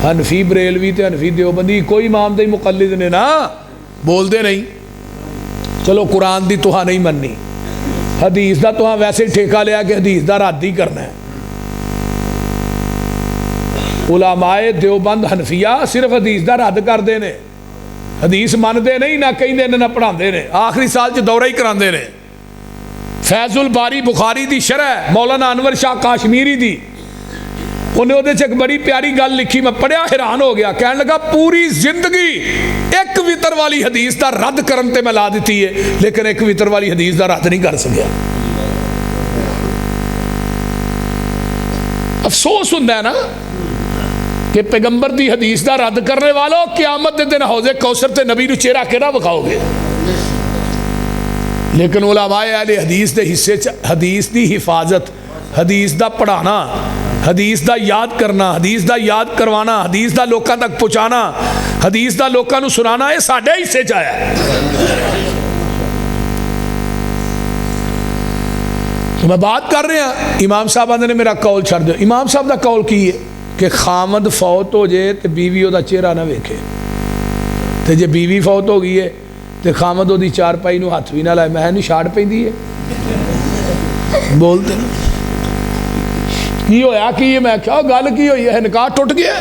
[SPEAKER 1] حنفی بریلوی تے حنفی دیوبندی کوئی امام دے مقلد نے نا, بول دے نہیں. چلو قرآن دی توہاں نہیں مننی, حدیث دا توہاں ویسے ٹھیکہ لیا کہ حدیث دا رد ہی کرنا ہے. علماء دیوبند حنفیہ صرف حدیث دا رد کر دے نے, حدیث مانتے نہیں, نہ کہیں دے نہ پڑھا دے نے. آخری سال چ دورہ ہی کراندے نے. فیض الباری بخاری دی شرح مولانا انور شاہ کاشمیری دی, انہیں وہ ایک بڑی پیاری گل لکھی, میں پڑھیا حیران ہو گیا. کہنے لگا پوری زندگی ایک وطر والی حدیث دا رد کرن تے میں لا دیتی ہے, لیکن ایک وطر والی حدیث دا رد نہیں کر سکیا. افسوس ہوندا ہے نا کہ پیغمبر دی حدیث دا رد کرنے والوں قیامت دے دن حوض کوثر تے نبی نو چہرہ کیڑا وکھاؤ گے. لیکن علماء اہل حدیث دے حصے حدیث دی حفاظت, حدیث دا پڑھانا, حدیث دا یاد کرنا, حدیث دا یاد کروانا, حدیث دا لوکاں تک پہنچانا, حدیث دا لوکاں نو سنانا, یہ ساڈے حصے چ آیا ہے. تو میں بات کر رہے ہیں, امام صاحب نے میرا قول چھڑ دو. امام صاحب دا قول کی ہے کہ خامد فوت ہو جائے تو بیوی وہ چہرہ نہ ویکھے, تو جے بیوی فوت ہو گئی ہے تو خامد وہ چار پائی نو ہاتھ بھی نہ لائے. میں نہیں چھاڑ پی ہے بولتے کی ہویا کی, میں کیا گل کی ہوئی ہے, نکاح ٹوٹ گیا.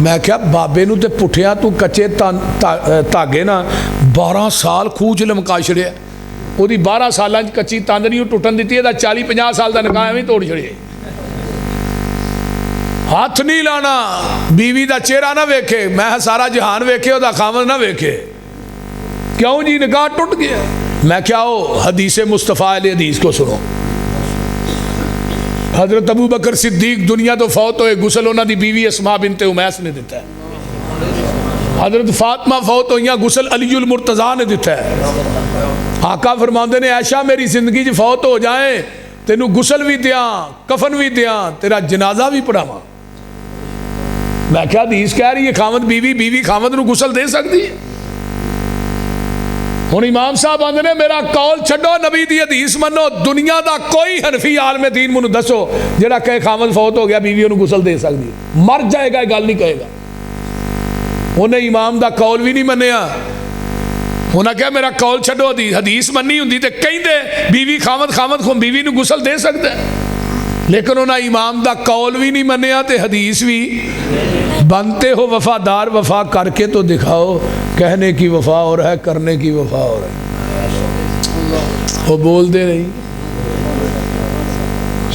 [SPEAKER 1] میں کیا بابے نو تے پٹھیا تو کچے تاگے نا 12 سال خوچ لمکا چھڑیا. وہ 12 سالاں کچی تاند نہیں ٹوٹن دیتی ہے, 40-50 سال دا نکاح میں توڑ چھڑے. ہاتھ نہیں لانا, بیوی دا چہرہ نہ ویکھے, میں سارا جہان ویکھے دا خامد نہ ویکھے. کیوں جی نکاح ٹوٹ گیا. میں کیا ہو حدیث مصطفیٰ علیہ حدیث کو سنو. حضرت ابو بکر صدیق دنیا تو فوت ہوئے, غسل انہاں دی بیوی اسماء بنت امیس نے دیتا ہے. حضرت فاطمہ فوت ہوئیاں, غسل علی المرتضیٰ نے دیتا ہے. آقا فرماندے نے عائشہ میری زندگی جو فوت ہو جائیں تینوں غسل بھی دیاں, کفن بھی دیاں, تیرا جنازہ بھی پڑھاواں. میں کیا حدیث کہہ رہی ہے خامد بیوی, بیوی خامد نو غسل دے سکتی ہے. ہن امام صاحب آندے نے میرا قول چھڈو, نبی دی حدیث منو. دنیا دا کوئی حنفی عالم دین منو دسو جڑا کہے خامد فوت ہو گیا بیوی انہوں غسل دے سکتی ہے. مر جائے گا, گل نہیں کہے گا. انہیں امام دا قول بھی نہیں منیا. انہیں کہا میرا قول چھڈو, حدیث مننی ہوندی تے کہیں دے بیوی خامد بیوی نو غسل دے سکتا ہے. لیکن انہیں امام دا قول بھی نہیں منیا تے حدیث بھی. بنتے ہو وفادار, وفا کر کے تو دکھاؤ. کہنے کی وفا اور ہے, کرنے کی وفا اور ہے. وہ بول دے نہیں.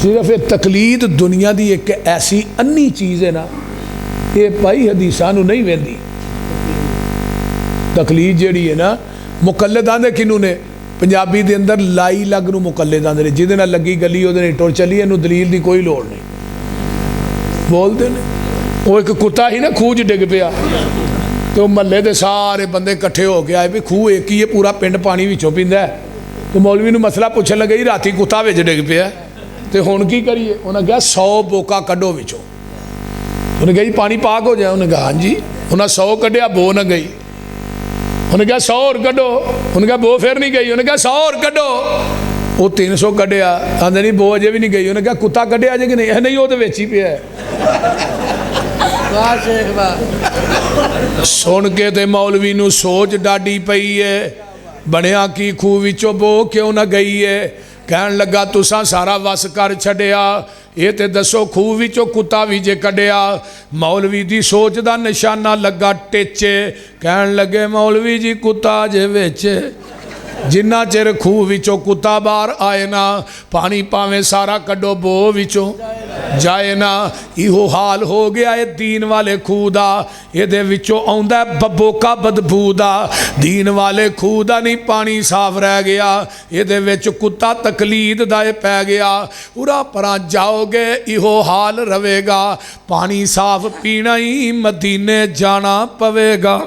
[SPEAKER 1] صرف تقلید دنیا دی ایک ایسی انی چیز ہے نا, یہ پائی حدیثاں نو نہیں ویندی. تقلید جیڑی ہے نا, مقلد آندے کنوں نے پنجابی دے اندر لائی لگ نو مقلد آندے, جہدے نال لگی گلی وہ ٹر چلی, انہوں دلیل دی کوئی لوڑ نہیں. بول دے نہیں. وہ ایک کتا ہی نا خوج ڈگ پیا, تو محلے دے سارے بندے کٹھے ہو کے آئے بھی خوہ ایک ہی ہے, پورا پنڈ پانی وچوں پیندا ہے. تو مولوی نو مسئلہ پوچھن لگے راتی کتا وچ ڈگ پیا تے ہن کی کریے. انہاں کہا 100 بوکا کڈو وچوں. انہیں کہا جی پانی پاک ہو جائے. انہیں کہا ہاں جی. انہیں 100 کڈیا, بو نہ گئی. انہیں کہا 100 اور کڈو. انہیں کہا بو پھر نہیں گئی. انہیں کہا 100 اور کڈو. وہ 300 کڈیا, آندے نہیں بو اجے بھی نہیں گئی. انہیں کہا کتا کڈیا جے کہ نہیں. نہیں وہ تو وچ ہی پیا ہے. سن کے تے مولوی نو سوچ ڈاڈی پئی ہے, بنیا کی خوہ وچوں بو کیوں نہ گئی ہے. کہن لگا تساں سارا وس کر چھڈیا یہ تے دسو خوہ وچوں کتا بھی جے کڈیا مولوی دی سوچ دا نشانہ لگا ٹیچے کہن لگے مولوی جی کتا جے ویچے جنہ چر خوہ وچوں کتا باہر آئے نا پانی پاویں سارا کڈو بو وچوں جائے نا ایہو حال ہو گیا ہے دین والے خوہ دا یہ دے وچوں آندا ہے ببو کا بدبو دا دین والے خوہ دا نہیں پانی صاف رہ گیا یہ دے وچ کتا تقلید دا پہ گیا پورا پرا جاؤ گے ایہو حال روے گا پانی صاف پینا ہی مدینے جانا پوے گا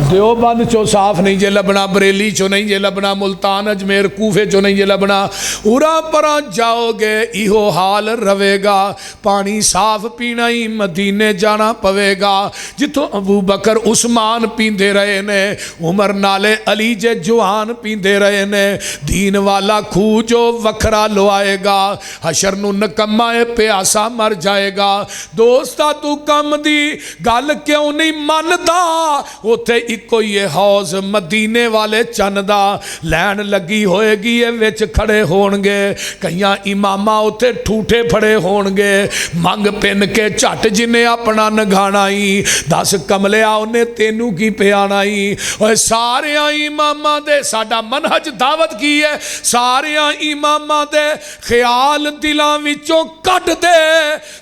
[SPEAKER 1] دیوبند چو صاف نہیں جے لبنا بریلی چو نہیں جے لبنا ملتان اجمیر کوفے چو نہیں جے لبنا اورا پرا جاؤ گے ایہو حال روے گا پانی صاف پینا ہی مدینے جانا پوے گا جتوں ابو بکر عثمان پیندے رہے نے عمر نالے علی جے جوان پیندے رہے نے دین والا خوہ جو وکھرا لوائے گا حشر نو نکمائے پیاسا مر جائے گا دوستا تو کم دی گل کیوں نہیں ماندا اوتھے اکو یہ حوض مدینے والے چندہ لین لگی ہوئے گی یہ وچ کھڑے ہونگے کہیں امامہ اوتھے ٹھوٹے پھڑے ہونگے منگ پن کے چٹ جنہیں اپنا نگھانائی دس کملے آنے تینوں کی پیانائی اور سارے امامہ دے ساڑا منہج دعوت کی ہے سارے امامہ دے خیال دلان وچوں کٹ دے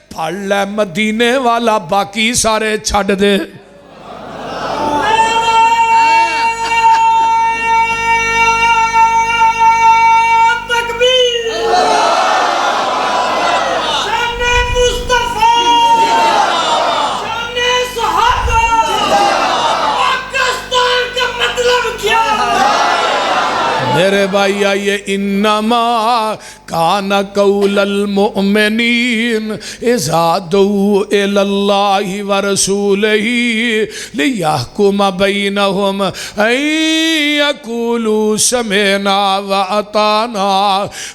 [SPEAKER 1] پڑھ لے مدینے والا باقی سارے چھڑ دے میرے بھائی آئیے انما کان قول المؤمنین اذا دعوا الی اللہ ورسولہ لیحکم بینہم ان یقولوا سمعنا واطعنا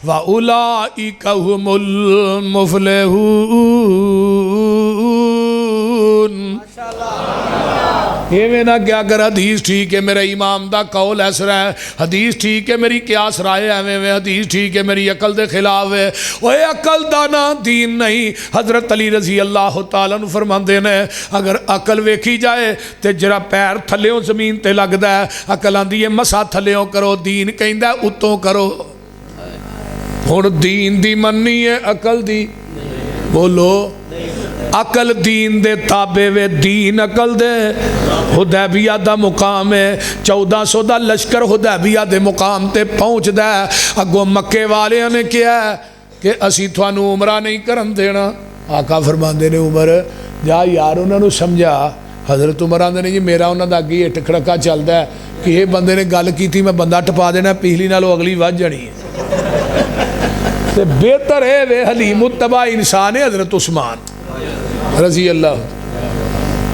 [SPEAKER 1] واولئک هم المفلحون یہ میں نہ کیا کر حدیث ٹھیک ہے میرا امام دا قول ایسا ہے حدیث ٹھیک ہے میری قیاس رائے ہے میں حدیث ٹھیک ہے میری عقل دے خلاف ہے وہ عقل دانا دین نہیں حضرت علی رضی اللہ تعالیٰ نے فرماندے نے اگر عقل ویکھی جائے تے جرا پیر تھلیوں زمین تے لگ دا ہے عقل آندی ہے مسا تھلیوں کرو دین کہیں دا اتوں کرو اور دین دی مننی ہے عقل دی بولو عقل دین دے تابع وے دین عقل دے حدیبیہ دا مقام ہے 1400 دا لشکر حدیبیہ دے مقام تے پہنچ دا ہے اگو مکے والے نے کیا ہے کہ اسی تھوانو عمرہ نہیں کرن دینا آقا فرماندے نے عمر جا یار انہوں نے سمجھا حضرت عمر آندے نے جی میرا انہوں دا اگی ٹکڑکا چل دا ہے کہ یہ بندے نے گل کی تھی میں بندہ ٹپا دینا پہلی نالو اگلی وجہ جانی ہے بہتر ہے وہ حلیم الطبع انسان ہے حضرت عثمان رضی اللہ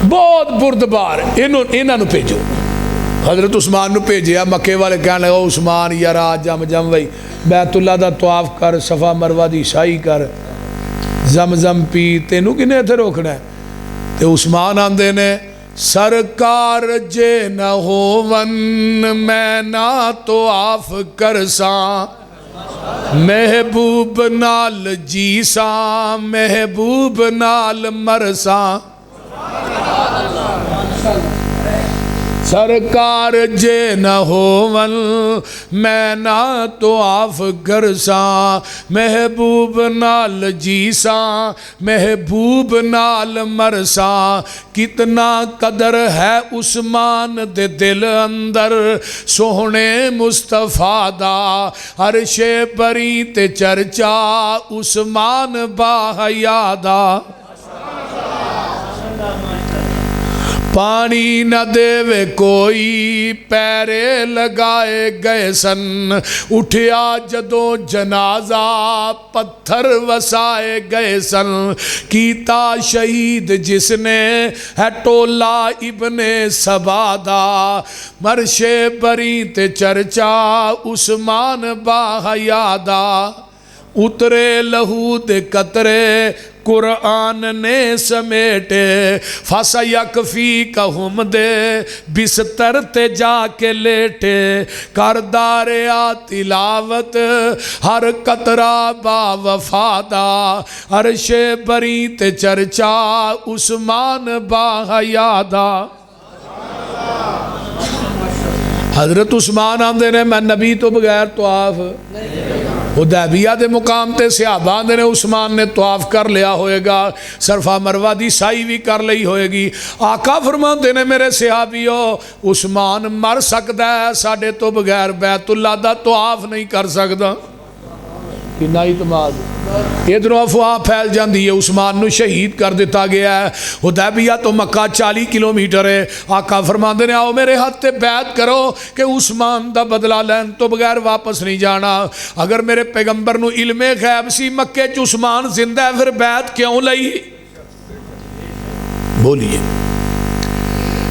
[SPEAKER 1] بہت بردبار انہوں نے پیجو حضرت عثمان نے پیجیا مکے والے کہنے لگا عثمان یارا جم جم وئی بیت اللہ دا طواف کر صفا مروہ دی سائی کر زمزم پی تینوں کنے تھے روکنا ہے تے عثمان آندے نے سرکار جے نہ ہوون میں نہ طواف کرساں محبوب نال جیساں محبوب نال مرساں سرکار جے نہ ہوون میں نہ طواف کرساں محبوب نال جیساں محبوب نال مرساں کتنا قدر ہے عثمان دے دل اندر سوہنے مصطفیٰ دا عرش بری تے چرچا عثمان باحیا دا پانی نہ دے کوئی پیرے لگائے گئے سن اٹھیا جدوں جنازہ پتھر وسائے گئے سن کیتا شہید جس نے ہے ٹولا ابن سبادہ مرش بری تے چرچا عثمان باحیا دا اترے لہو دے قطرے قرآن نے سمیٹے فَسَيَكْفِيكَهُمْ دے بستر تے جا کے لیٹے کر داریا تلاوت ہر قطرہ با وفادا عرش بری تے چرچا عثمان با حیادا حضرت عثمان آندے نے میں نبی تو بغیر طواف حدیبیہ دے مقام تے صحابہ آندے نے عثمان نے طواف کر لیا ہوئے گا صرفہ مروہ دی سائی بھی کر لئی ہوئے گی آقا فرماندے نے میرے صحابیو عثمان مر سکتا ہے ساڑھے تو بغیر بیت اللہ دا طواف نہیں کر سکتا کنا اعتماد ادھروں افواہ پھیل جاندی ہے عثمان نو شہید کر دیتا گیا ہے حدیبیہ تو مکہ 40 کلومیٹر ہے آقا فرماندے نے آؤ میرے ہاتھ تے بیعت کرو کہ عثمان دا بدلہ لین تو بغیر واپس نہیں جانا اگر میرے پیغمبر نو علم غیب سی مکے چ عثمان زندہ ہے پھر بیعت کیوں لئی بولیے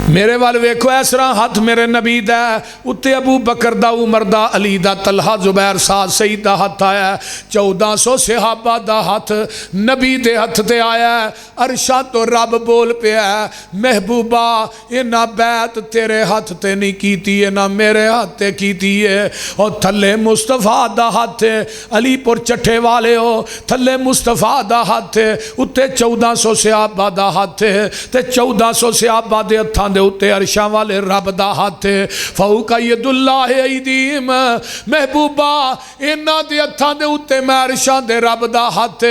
[SPEAKER 1] میرے وال ویکھو ایسرا ہاتھ میرے نبی دا اتے ابو بکر دا عمر دا علی دا طلحہ زبیر سعد سعید دا ہاتھ آیا ہے 1400 صحابہ دا ہاتھ نبی دے ہاتھ تے آیا ہے عرشہ تو رب بول پہ ہے محبوبہ اینا بیعت تیرے ہاتھ تے نہیں کیتی ہے نہ میرے ہاتھ تے کیتی ہے اور تھلے مصطفیٰ دا ہاتھ تے علی پور چٹھے والے ہو تھلے مصطفیٰ دا ہاتھ تے اتے 1400 صحابہ دا ہاتھ تے 1400 صحابہ دے ہتھاں دے اتے عرشاں والے رب دا ہاتھ فوق ید اللہ ایدیم محبوبہ اینا دے ہتھاں دے اتے میں عرشاں دے رب دا ہاتھ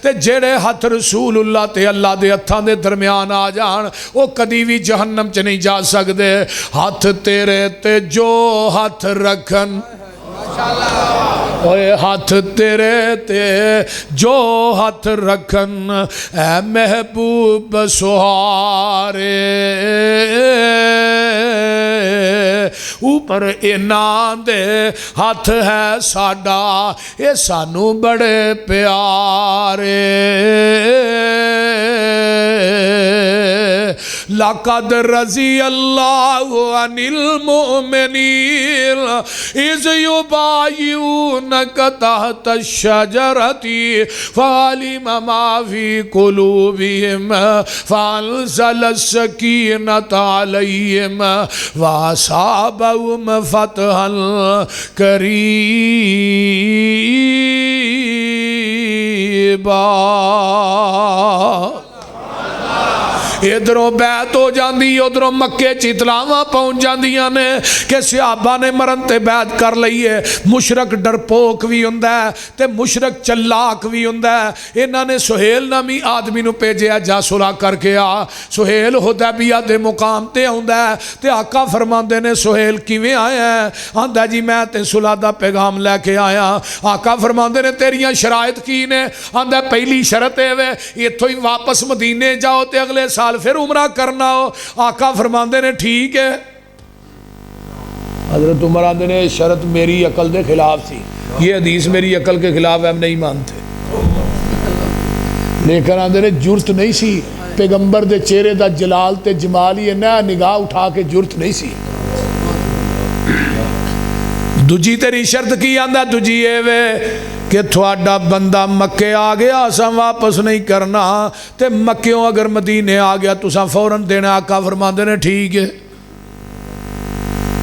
[SPEAKER 1] تے جڑے ہاتھ رسول اللہ تے اللہ دے ہتھاں دے درمیان آ جان وہ کدی بھی جہنم چ نہیں جا سکدے ہاتھ تیرے تے جو ہاتھ رکھن اوے ہاتھ تیرے تے جو ہاتھ رکھن اے محبوب سہارے اوپر انان دے ہاتھ ہے ساڈا اے سانو بڑے پیارے لقد رضی اللہ عن المؤمنین اذ یبایعونک تحت الشجرۃ فعلم ما فی قلوبہم فانزل السکینۃ علیہم واصابہم فتحا قریبا ادھروں بیعت ہو جاندی ادھروں مکے چیتلاواں پہنچ جاندیاں نے کہ صحابہ نے مرن تے بیعت کر لئیے مشرک ڈرپوک بھی ہوندہ ہے تے مشرک چلاک بھی ہوندہ ہے انہاں نے سہیل نامی آدمی نو پیجے جا صلح کر کے آ سہیل حدیبیہ دے مقام تے ہوندہ ہے تے آقا فرماندے نے سہیل کیویں آیا ہے آندہ جی میں تے صلح دا پیغام لے کے آیا آقا فرماندے نے تیریاں شرائط کی نے آندہ پہلی شرط ہے یہ تو ہی واپس مدینے جاؤ تے اگلے سال پھر عمرہ کرنا ہو آقا فرماندے نے ٹھیک ہے حضرت عمر آندے نے شرط میری عقل دے خلاف تھی یہ حدیث میری عقل کے خلاف ہم نہیں مانتے لیکن آندے نے جرت نہیں سی پیغمبر دے چہرے دا جلال تے جمال ہی نہ نگاہ اٹھا کے جرت نہیں سی دجی تیری شرط کی آندہ دجی اے وے کہ تھوڑا بندہ مکے آ گیا اساں واپس نہیں کرنا تے مکیوں اگر مدینے آ گیا تو اساں فوراں دینا آقا فرماندے نے ٹھیک ہے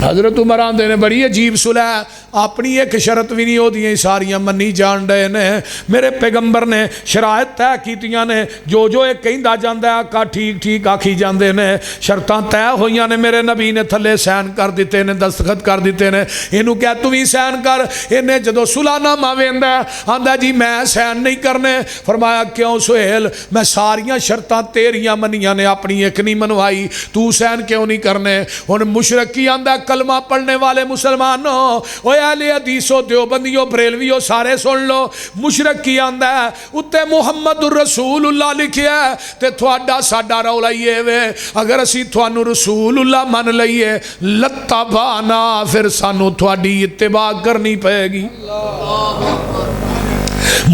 [SPEAKER 1] حضرت عمر آندے نے بڑی عجیب صلح اپنی ایک شرط بھی نہیں ہو دیئے ساریاں منی جان رہے نے میرے پیغمبر نے شرائط طے کیتیاں نے جو ایک کہندہ جاندہ ہے آقا ٹھیک ٹھیک آکھی جاندے نے شرطاں طے ہوئیاں نے میرے نبی نے تھلے سین کر دیتے نے دستخط کر دیتے نے انہوں کہا تو بھی سین کر انہیں جدو صلح نامہ ویندہ ہے آندہ جی میں سین نہیں کرنے فرمایا کیوں سہیل میں ساریاں شرطاں تیریاں منیاں نے اپنی ایک نہیں منوائی تو سین کیوں نہیں کرنے ان مشرکی آندہ کلمہ پڑھنے والے مسلمانوں اوے اہل حدیثو دیوبندیو بریلویو سارے سن لو مشرک کی آندہ ہے اتے محمد رسول اللہ لکھیا ہے تے تھوڑا ساڑا رو لئیے وے اگر اسی تھوانو رسول اللہ من لئیے لتبانا پھر سانو تھوڑی اتباع کرنی پہے گی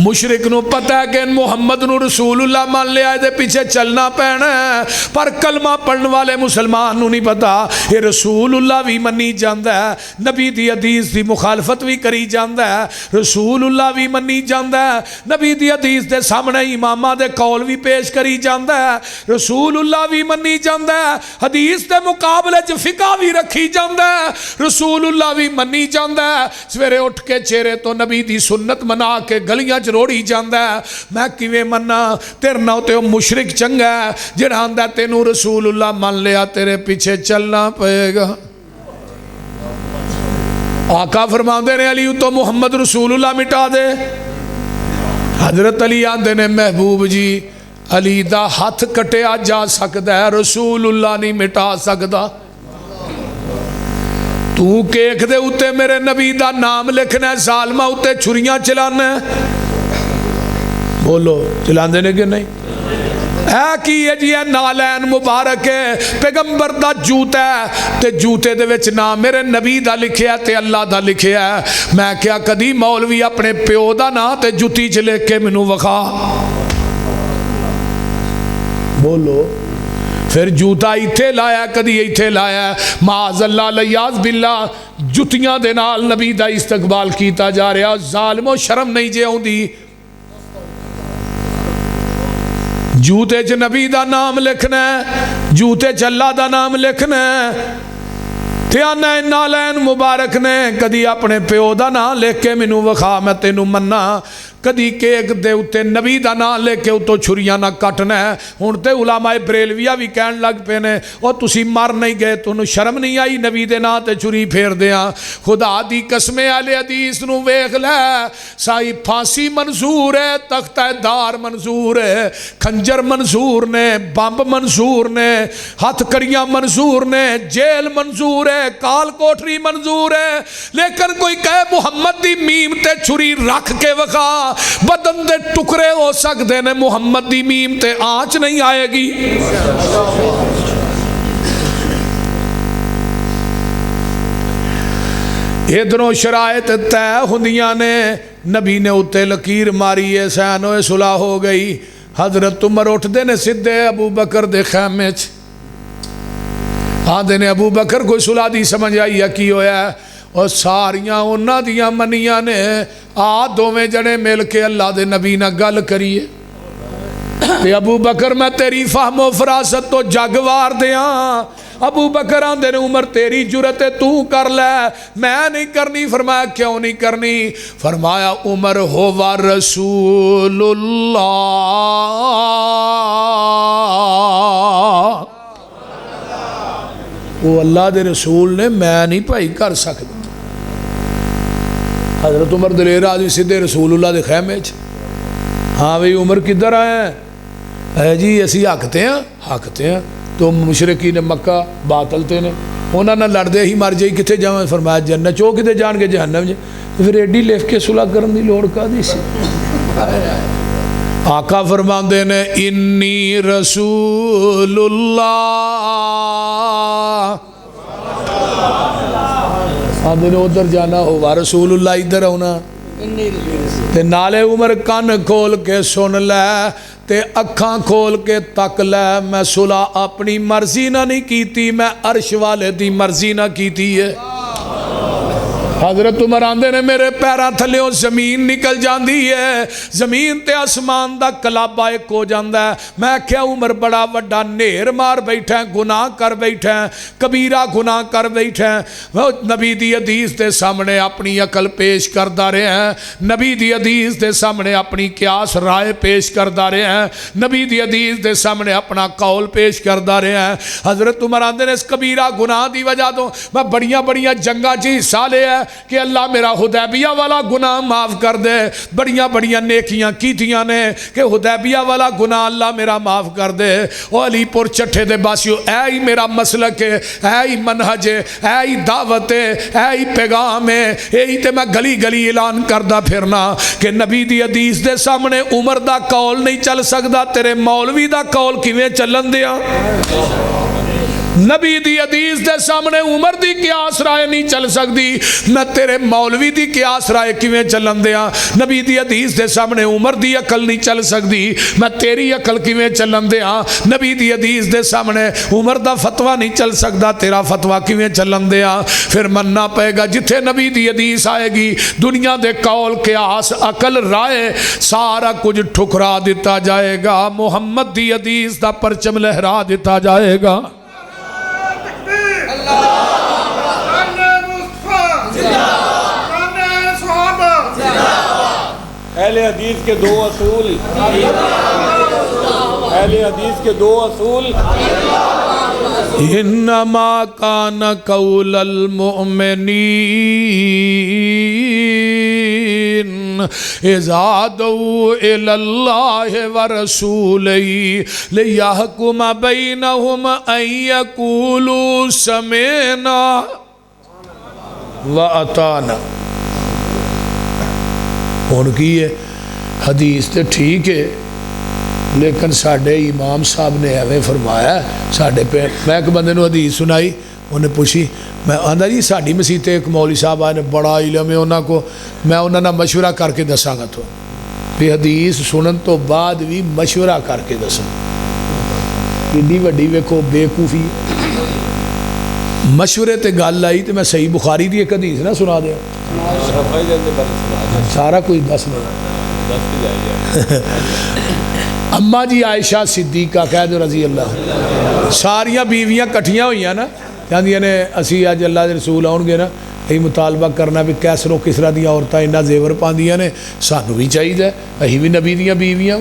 [SPEAKER 1] مشرک نو پتہ ہے کہ محمد نو رسول اللہ مان لیا دے پیچھے چلنا پینا ہے، پر کلمہ پڑھن والے مسلمان نو نہیں پتا یہ رسول اللہ بھی منی جاندا ہے، نبی دی حدیث دی مخالفت بھی کری جاندا ہے، رسول اللہ بھی منی جاندا ہے، نبی دی حدیث دے سامنے امامہ دے قول بھی پیش کری جاندا ہے، رسول اللہ بھی منی جاندا ہے، حدیث دے مقابلے چ فقہ بھی رکھی جاندا ہے، رسول اللہ بھی منی جاندا ہے، سویرے اٹھ کے چہرے تو نبی دی سنت منا کے گلیاں چ روڑی جاندا ہے، میں کیویں منا؟ تیرے نال تے مشرک چنگا ہے جڑا آندا تینوں رسول اللہ مان لیا تیرے پیچھے چلنا پئے گا۔ آقا فرماندے نے علی تو محمد رسول اللہ مٹا دے، حضرت علی آندے نے محبوب جی علی دا ہاتھ کٹیا جا سکدا ہے، رسول اللہ نہیں مٹا سکدا۔ تو کیک دے اتے میرے نبی دا نام لکھنا ہے، ظالمہ اتے چھریاں چلانا ہے، بولو چلاندے نے کہ نہیں؟ اے کی ہے جی ہے نالین مبارک ہے، پیغمبر دا جوتا ہے تے جوتے دے وچ نام میرے نبی دا لکھیا تے اللہ دا لکھیا ہے، میں کیا کدی مولوی اپنے پیو دا نا تے جوتی چ لکھ کے مینوں وکھا؟ بولو پھر جوتا ایتھے لایا کدی ایتھے لایا، معاذ اللہ لیاذ باللہ جتیاں دے نال نبی دا استقبال کیتا جا رہا، ظالمو شرم نہیں جے ہوندی؟ جوتے چ نبی دا نام لکھنا ہے، جوتے چ اللہ دا نام لکھنا ہے، تے آنا نالین مبارک نے کدی اپنے پیو دا نام لکھ کے مینوں وکھا میں تینوں مننا، کدی کیک دے اتے نبی دا نام لے کے اتو چھریاں نہ کٹنا ہے۔ ہن تے علماء بریلویہ بھی کہن لگ پے نے او تسی مر نہیں گئے، تانوں شرم نہیں آئی نبی دے نام تے چھری پھیر دیاں؟ خدا دی قسم اہل حدیث نو ویکھ لے، سائی پھانسی منظور ہے، تختہ دار منظور ہے، خنجر منظور نے، بمب منظور نے، ہتھ کڑیاں منظور نے، جیل منظور ہے، کال کوٹری منظور ہے، لیکن کوئی کہے محمد دی میم تے چھری رکھ کے وکھا، بدن دے ٹکڑے ہو سکتے نے، محمد دی میم تے آنچ نہیں آئے گی۔ ادھروں شرائط طے ہوندیاں نے، نبی نے اتے لکیر ماری ہے، سینوے صلح ہو گئی، حضرت عمر اٹھ دے نے سدھے ابو بکر دے خیمے چ، آندے نے ابو بکر کوئی صلح دی سمجھ آئی ہے کی ہویا ہے؟ اور ساریاں انہاں دیاں منیاں نے، آ دوویں جنے مل کے اللہ دے نبی نہ گل کریے، تے ابو بکر میں تیری فہم و فراست تو جگ وار دیاں۔ ابو بکر آندے نے عمر تیری جرت ہے تو کر لے، میں نہیں کرنی۔ فرمایا کیوں نہیں کرنی؟ فرمایا عمر ہوا رسول اللہ، وہ اللہ دے رسول نے، میں نہیں بھائی کر سکتا۔ حضرت عمر دلیر آدمی سدھے رسول اللہ دے خیمے چ، ہاں بھئی عمر کدھر آئے ہیں؟ اے جی اسی حقتے ہیں، حقتے ہیں تو مشرکین مکہ باطل تے نے، انہاں نہ لڑ دے ہی مر جائی کتے جاویں؟ فرمایا جنت چو کتے جان کے جہنم جے، پھر ایڈی لکھ کے صلح کرن دی لوڑ کا دی سی؟ آقا فرماندے نے انی رسول اللہ، آدھے نے ادھر جانا ہوا رسول اللہ ادھر ہونا، تے نالے عمر کان کھول کے سن لے تے اکھاں کھول کے تک لے، میں صلح اپنی مرضی نہ نہیں کیتی، میں عرش والے دی مرضی نہ کیتی ہے۔ حضرت عمر آندے نے میرے پیراں تھلیوں زمین نکل جاندی ہے، زمین تے آسمان دا کلابہ ایک ہو جاندا ہے۔ میں کیا عمر بڑا وڈا نیر مار بیٹھا ہے، گناہ کر بیٹھا ہے، کبیرہ گناہ کر بیٹھا ہے۔ وہ نبی دی حدیث دے سامنے اپنی عقل پیش کردہ رہے ہیں، نبی دی حدیث دے سامنے اپنی قیاس رائے پیش کردہ رہے ہیں، نبی دی حدیث دے سامنے اپنا قول پیش کردہ رہے ہیں۔ حضرت عمر آندے نے اس کبیرہ گناہ دی وجہ تو میں بڑیاں بڑیاں جنگاں چ حصہ لے ہے کہ اللہ میرا حدیبیہ والا گناہ معاف کر دے، بڑیاں بڑیاں نیکیاں کیتیاں نے کہ حدیبیہ والا گناہ اللہ میرا معاف کر دے۔ او علی پور چٹھے دے باسیو، اے ہی میرا مسلک ہے، اے ہی منہج ہے، اے ہی دعوت ہے، اے ہی پیغام ہے، اے ہی تے میں گلی گلی اعلان کردہ پھرنا کہ نبی دی حدیث دے سامنے عمر دا قول نہیں چل سکدا، تیرے مولوی دا قول کیویں چلن دیا؟ نبی دی حدیث دے سامنے عمر دی قیاس رائے نہیں چل سکتی، میں تیرے مولوی دی قیاس رائے کیویں چلن دیاں؟ نبی دی حدیث دے سامنے عمر دی عقل نہیں چل سکتی، میں تیری عقل کیویں چلن دیاں؟ نبی دی حدیث دے سامنے عمر دا فتویٰ نہیں چل سکتا، تیرا فتویٰ کیویں چلن دیاں؟ پھر مننا پائے گا جتھے نبی دی حدیث آئے گی دنیا دے قول قیاس عقل رائے سارا کچھ ٹھکرا دیتا جائے گا، محمد دی حدیث دا پرچم لہرا دیتا جائے گا۔
[SPEAKER 2] اہل حدیث کے دو اصول، اہل حدیث کے دو اصول،
[SPEAKER 1] انما کان قول المؤمنین اذا دعوا الی اللہ ورسولہ لیحکم بینہم ان یقولوا سمعنا واطعنا۔ ہن کی ہے حدیث تے ٹھیک ہے لیکن ساڈے امام صاحب نے ایویں فرمایا ساڈے پہ۔ میں ایک بندے نو حدیث سنائی، انہیں پوچھی، میں آندا جی ساڈی مسیت ایک مولوی صاحب آئے نے بڑا علم ہے انہاں کو، میں انہاں نال مشورہ کر کے دساں گا تو بھی حدیث سنن تو بعد بھی مشورہ کر کے دساں۔ ایڈی وڈی ویکھو بےوقوفی، مشورے تے گل آئی تو میں صحیح بخاری دی ایک حدیث نہ سنا دیا، سارا کچھ دس نہیں۔ اماں جی عائشہ صدیقہ کہہ دو رضی اللہ، ساریاں بیویاں کٹھیاں ہوئیاں نا، کہندیاں نے اسی اج اللہ دے رسول آؤن گے نا یہ مطالبہ کرنا بھی کیسر و کسرا دیا عورتیں انہا زیور پاندیاں نے، سانو بھی چاہیے اہی بھی نبی دیاں بیویاں۔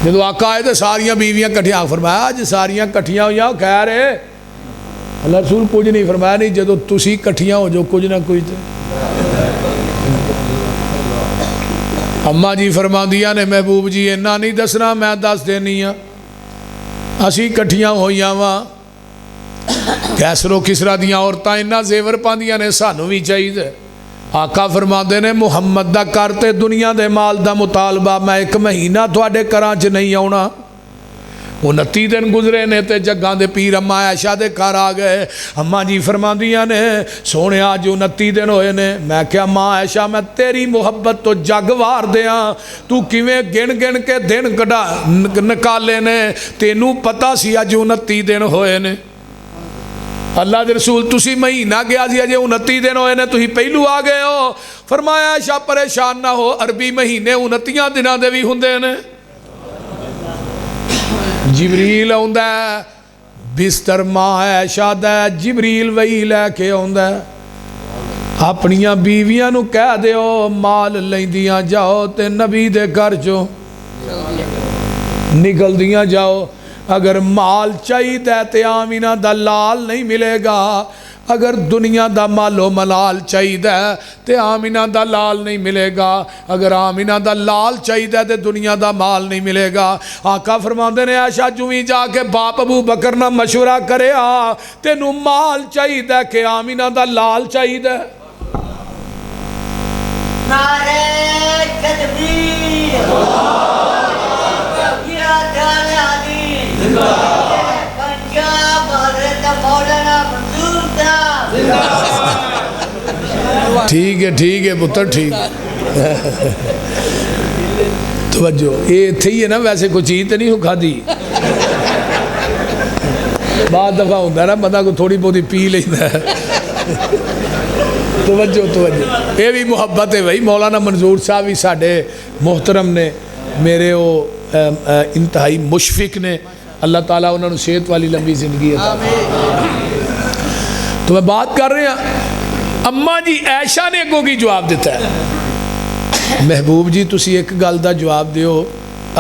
[SPEAKER 1] جدو آقا آئے تو ساریاں بیویاں کٹھیاں، فرمایا آج ساریاں کٹھیاں ہوئیاں خیر ہے، اللہ رسول کچھ نہیں فرمایا، نہیں جدو تسی کٹھیاں ہو جو کچھ نہ کچھ تے۔ اماں جی فرما دیا نے محبوب جی اینا نہیں دسنا، میں دس دینی ہاں، اسی کٹھیاں ہوئیاں وا کیسر و کسرا دیاں عورتاں انہا زیور پاندیاں نے، سانو بھی چاہیے۔ آقا فرما دے نے محمد دا کرتے دنیا دے مال دا مطالبہ، میں ایک مہینہ تھوڑے کراں چ نہیں آونا۔ 29 دن گزرے نے تے جگاں دے پیر اماں عائشہ دے گھر آ گئے، اماں جی فرماندیاں نے سونے آج 29 دن ہوئے نے، میں کہا اماں عائشہ میں تیری محبت تو جگ وار دیاں، تو کیویں گن گن کے دن نکالے نے، تینوں پتہ سی آج 29 دن ہوئے نے۔ اللہ دے رسول تسی مہینہ گیا سی اجے 29 دن ہوئے نے تسی پہلو آ گئے ہو۔ فرمایا عائشہ پریشان نہ ہو، عربی مہینے 29 دنوں دے بھی ہوندے نے۔ جبریل آندا ہے بستر ماں عائشہ دا، جبریل وہی لے کے آندا ہے، اپنیاں بیویاں نو کہہ دیو مال لیندیاں جاؤ تے نبی دے گھر چوں نکل دیاں جاؤ، اگر مال چاہیے تے آمینہ دا لال نہیں ملے گا، اگر دنیا دا مال و ملال چاہیے تے آمینہ دا لال نہیں ملے گا، اگر آمینہ دا لال چاہیے تے دنیا دا مال نہیں ملے گا۔ آقا فرماندے نے عائشہ جویں جا کے باپ ابو بکر نہ مشورہ کرے آ تینوں مال چاہیے کہ آمینہ دا لال چاہیے۔
[SPEAKER 3] نعرہ تکبیر، پنجاب حضرت مولانا منظور صاحب۔
[SPEAKER 1] ٹھیک ہے پتر ٹھیک ہے، توجہ یہ تھے ہی ہے نا، ویسے کوئی چیز تو نہیں ہو کھا دی، بعد دفعہ ہوتا ہے نا بندہ کو تھوڑی بہت پی لیتا ہے۔ توجہ یہ بھی محبت ہے بھائی، مولانا منظور صاحب بھی ساڈے محترم نے، میرے وہ انتہائی مشفق نے، اللہ تعالیٰ انہوں نے صحت والی لمبی زندگی عطا تو میں بات کر رہے ہیں اماں جی عائشہ نے اگوں کی جواب دیتا ہے، محبوب جی تسی ایک گل دا جواب دیو،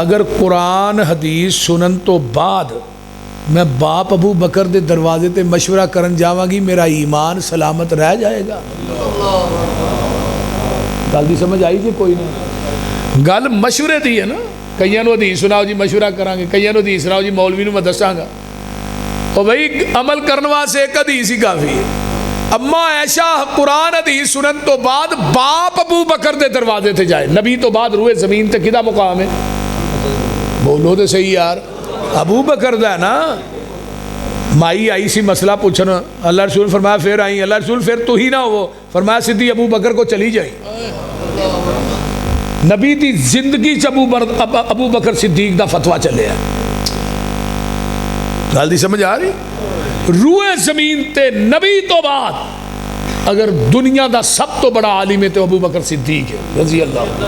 [SPEAKER 1] اگر قرآن حدیث سنن تو بعد میں باپ ابو بکر دے دروازے تے مشورہ کرن جاواں گی میرا ایمان سلامت رہ جائے گا؟ گل دی سمجھ آئی جی کوئی نہیں؟ گل مشورے دی ہے نا، کئیاں نو حدیث سناؤ جی مشورہ کران گے، کئیاں نو حدیث سناؤ جی مولوی نو میں دساں گا، اور بھئی عمل کرنے واسطے ایک حدیث ہی کافی ہے۔ اماں عائشہ قرآن حدیث سنن تو بعد باپ ابو بکر دے دروازے تے جائے، نبی تو بعد روئے زمین تے کدا مقام ہے؟ بولو تے صحیح یار، ابو بکر دا ہے نا، مائی آئی سی مسئلہ پوچھنا، اللہ رسول فرمایا پھر آئی، اللہ رسول پھر تو ہی نہ ہو، فرمایا سیدھی ابو بکر کو چلی جائیں۔ نبی دی زندگی چ ابو بکر صدیق دا فتویٰ چلے ہے، گل دی سمجھ آ رہی؟ روئے زمین تے نبی تو بعد اگر دنیا دا سب تو بڑا عالم ہے تو ابو بکر صدیق ہے رضی اللہ عنہ۔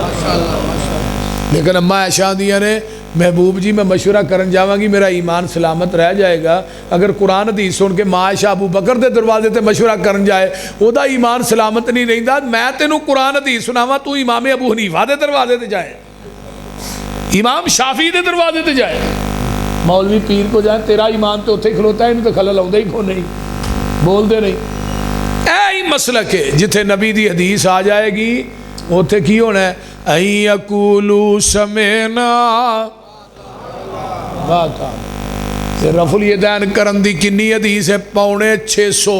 [SPEAKER 1] لیکن اماں عائشہ دیاں نے محبوب جی میں مشورہ کرن جاواں گی میرا ایمان سلامت رہ جائے گا، اگر قرآن حدیث سن کے ماں عائشہ ابو بکر دے دروازے تے مشورہ کرن جائے او دا ایمان سلامت نہیں رہندا، میں تینوں قرآن حدیث سناواں تو امام ابو حنیفہ دے دروازے تے جائے، امام شافعی دے دروازے تے جائے، مولوی پیر کو جائے، تیرا ایمان تو اتھے کھلوتا ہے، انہوں تو خلل آؤں ہی کو نہیں، بول دے نہیں۔ اے ہی مسلک ہے جتھے نبی دی حدیث آ جائے گی اتھے کی ہونا ہے، این یقولو سمینا بات آ رفع الیدین کرن دی کنی حدیث ہے؟ 650۔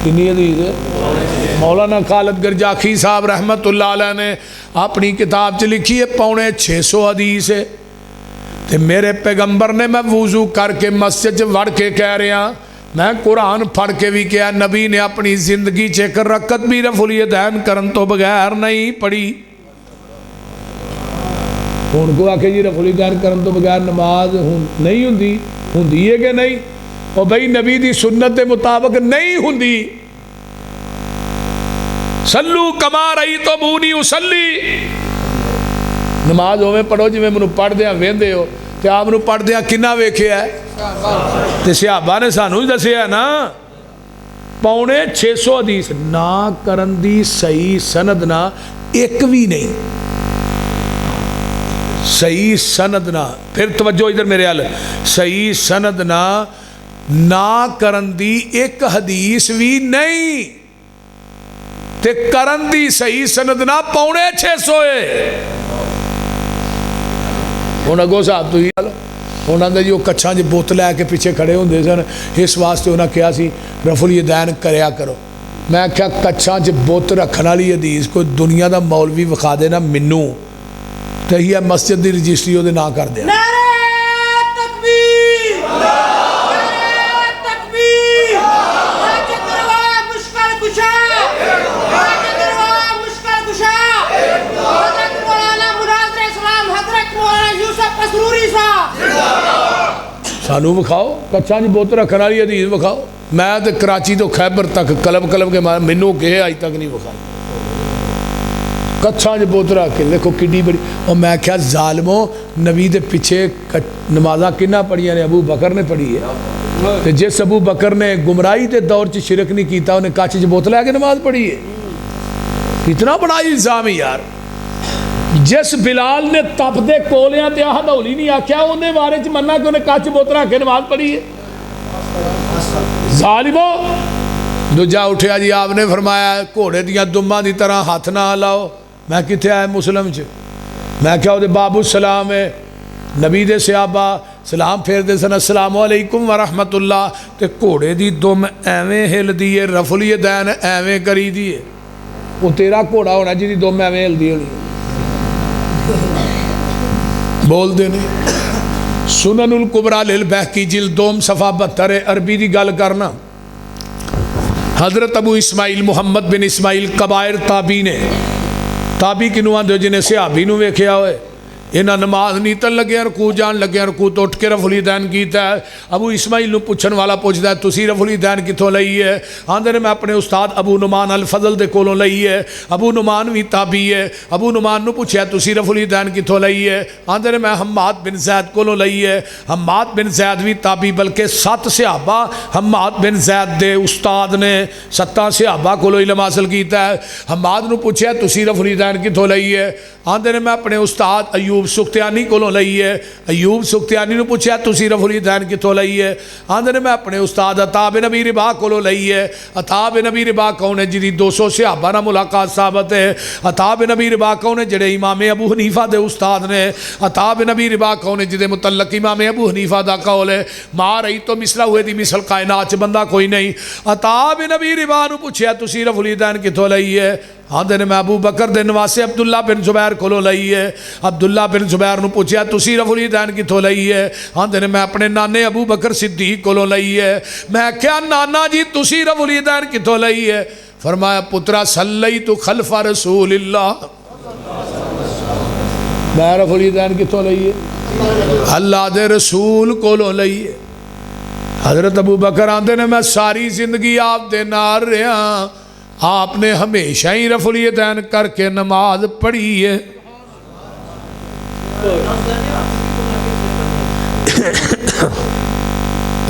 [SPEAKER 1] کنی حدیث ہے؟ مولانا خالد گرجاخی صاحب رحمت اللہ علیہ نے اپنی کتاب چ لکھی ہے 650 حدیث ہے۔ تے میرے پیغمبر نے میں وضو کر کے مسجد وڑ کے کہہ رہا، میں قرآن پڑھ کے بھی کیا، نبی نے اپنی زندگی چ ایک رکعت بھی رفع الیدین کرن تو بغیر نہیں پڑھی۔ ان کو آکھے جی رفع الیدین کرن تو بغیر نماز نہیں ہوندی، ہوندی ہے کہ نہیں؟ اور بھئی نبی دی سنت دے مطابق نہیں ہوندی۔ صلو کما رأیتمونی اصلی، نماز ہوئے پڑھو جی میں منو پڑھ دیاں ویندے ہو، تے آپ منو پڑھ دیاں کنہ ویکھیا ہے؟ تے صحابہ نے سانو ہی دسیا ہے نا۔ 650 حدیث نہ کرن دی صحیح سند نہ ایک بھی نہیں، صحیح سند نہ، پھر توجہ ادھر میرے حال، صحیح سند نہ کرن دی ایک حدیث بھی نہیں، تے کرن دی صحیح سند نہ 650 ہے۔ ہوں اگوں صاحب تو ہی انہوں نے جو کچھاں جی بت لے کے پیچھے کھڑے ہوندے سن، اس واسطے انہوں نے کہا سی رفع الیدین کریا کرو۔ میں کہا کچھاں جی بت رکھنا لی حدیث کوئی دنیا دا مولوی وکھا دینا منو تو ہی مسجد دی رجسٹری ہو دے نہ کر دیا۔
[SPEAKER 3] نعرہ تکبیر، نعرہ تکبیر، حاجت روا مشکل کشا، حاجت روا مشکل کشا، حضرت مولانا مراد اسلام حضرت مولانا یوسف مسروری صاحب
[SPEAKER 1] سانو وکھاؤ کچھاں جی بت رکھنا والی حدیث وکھاؤ۔ میں تو کراچی تو خیبر تک کلب کلب کے مینوں کہ اج تک نہیں وکھائی، کچھاں جی بت رکھ کے دیکھو کڈی بڑی۔ اور میں کیا ظالموں، نبی دے پیچھے نمازاں کنہ پڑھیاں نے؟ ابو بکر نے پڑھی ہے، تے جس ابو بکر نے گمراہی دے دور چ شرک نہیں کیتا انہیں کچھ چ بت لے کے نماز پڑھی ہے؟ کتنا بڑا الزام ہے یار۔ جس بلال نے تپ دے کولیاں تے ہدولی نہیں آکھیا انہیں بارے چ مننا کہ انہیں کچھ بت رکھ کے نماز پڑھی ہے؟ ظالمو دوجا اٹھیا جی آپ نے فرمایا گھوڑے دیاں دماں دی طرح ہاتھ نہ ہلاؤ۔ میں کتنے آئے مسلم چ؟ میں کیا وہ باب السلام ہے، نبی دے صحابہ سلام پھیر دے سن السلام علیکم ورحمت اللہ، تے گھوڑے دی دم ایویں ہل دیئے، رفع الیدین ایویں کری دیئے۔ وہ تیرا گھوڑا ہونا جی دی دم ایویں ہل دی ہونی، بول دے نہیں۔ سنن الکبریٰ للبہقی جلد 2 صفحہ 72 عربی دی گل کرنا۔ حضرت ابو اسماعیل محمد بن اسماعیل کبائر تابعی نے، تابعی کنوں آندے جنہیں صحابی نو ویکھیا ہوئے، انہاں نماز نیتن لگے رکوع جان لگے رکوع تو اٹھ کے رفع الیدین کیتا ہے۔ ابو اسماعیل نو پوچھن والا پوچھدا ہے تسی رفع الیدین کتھوں لئی ہے؟ آندے نے میں اپنے استاد ابو نعمان الفضل دے کولوں لئی ہے۔ ابو نعمان وی تابعی ہے۔ ابو نعمان نو پوچھیا تسی رفع الیدین کتھوں لئی ہے؟ آندے نے میں حماد بن زید کولوں لئی ہے۔ حماد بن زید وی تابعی، بلکہ 7 صحابہ حماد بن زید دے استاد نے 7 صحابہ کولوں علم حاصل کیتا ہے۔ حماد نو پوچھیا تسی رفع الیدین کتھوں لئی ہے؟ آندے نے میں اپنے استاد ایوب سختیانی کولوں لئی ہے۔ ایوب سختیانی نو پوچھیا تسی رفع الیدین کتھوں لئی ہے؟ آندے نے میں اپنے استاد عطا بن ابی رباح کولوں لئی ہے۔ عطا بن ابی رباح کون ہے جدی 200 صحابہ نال ملاقات ثابت ہے؟ عطا بن ابی رباح کون ہے جڑے امام ابو حنیفہ دے استاد نے؟ عطا بن ابی رباح کون ہے جدے متعلق امام ابو حنیفہ دا قول ہے ما رہی تو مثلا ہوئے دی مثل کائنات بندہ کوئی نہیں۔ عطا بن ابی رباح نو پوچھیا تسی رفع الیدین کتھوں لئی ہے؟ آندے نے میں ابو بکر دے نواسے عبداللہ بن زبیر کولوں لئی ہے۔ عبداللہ بن زبیر نو پوچھیا تسی رفع الیدین کتھوں لئی ہے؟ آندے نے میں اپنے نانے ابو بکر صدیق کولوں لئی ہے۔ میں کیا نانا جی تسی رفع الیدین کتھوں لئی ہے؟ فرمایا پترا صلیت خلف رسول اللہ، میں رفع الیدین کتھوں لئی ہے؟ اللہ دے رسول کولوں لئی ہے۔ حضرت ابو بکر آندے نے میں ساری زندگی آپ دے نال رہا، آپ نے ہمیشہ ہی رفع الیدین کر کے نماز پڑھی ہے۔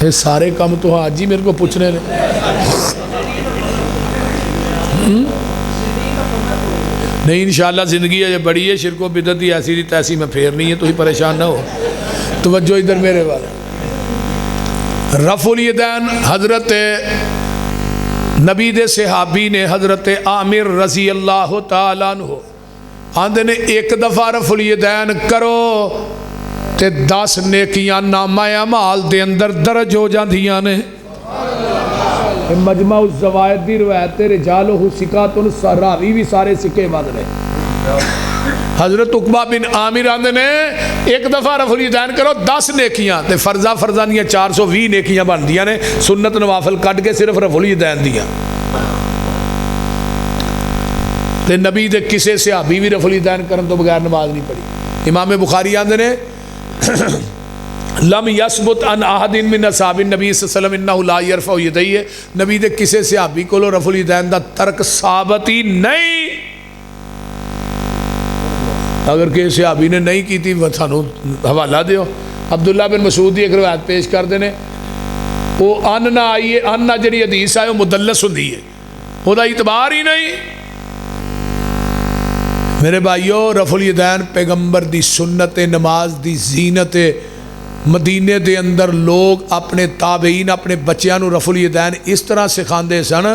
[SPEAKER 1] یہ سارے کام تو آج ہی میرے کو پوچھنے نے۔ نہیں انشاءاللہ زندگی ہے بڑی ہے، شرک و بدعت ہی ایسی تیسی میں پھیر نہیں ہے، تو ہی پریشان نہ ہو۔ توجہ ادھر میرے والے۔ رفع الیدین حضرت نبی دے صحابی نے حضرت عامر رضی اللہ تعالیٰ عنہ آندے نے ایک دفعہ رفع الیدین کرو تے 10 نیکیاں نامہ اعمال دے اندر درج ہو جاندیاں نے۔ مجمع الزوائد دی روایت رجالہ ثقات راوی بھی سارے سکے بد رہے۔ حضرت عقبہ بن عامر آندے نے ایک دفعہ رفع الیدین کرو 10 نیکیاں تے فرضہ دیاں 420 نیکیاں بن دیاں نے، سنت نوافل کٹ کے صرف رفع الیدین دیاں۔ تے نبی دے کسے صحابی بھی رفع الیدین کرن تو بغیر نماز نہیں پڑھی۔ امام بخاری آندے نے لم یثبت ان احد من اصحاب النبی صلی اللہ علیہ وسلم انه لا يرفع یدیہ، نبی دے کسے صحابی کولو رفع الیدین دا ترک ثابت ہی نہیں۔ اگر کسی صحابی نے نہیں کی تھی وہ سانو حوالہ دیو۔ عبداللہ بن مسعود دی ایک روایت پیش کر دینے، وہ ان نہ آئیے، ان نہ جڑی حدیث آئے وہ مدلس ہوندی ہے، وہ دا اعتبار ہی نہیں۔ میرے بھائیو رفع الیدین پیغمبر دی سنت نماز دی زینت مدینے دے اندر لوگ اپنے تابعین اپنے بچیاں نو رفع الیدین اس طرح سکھاندے سن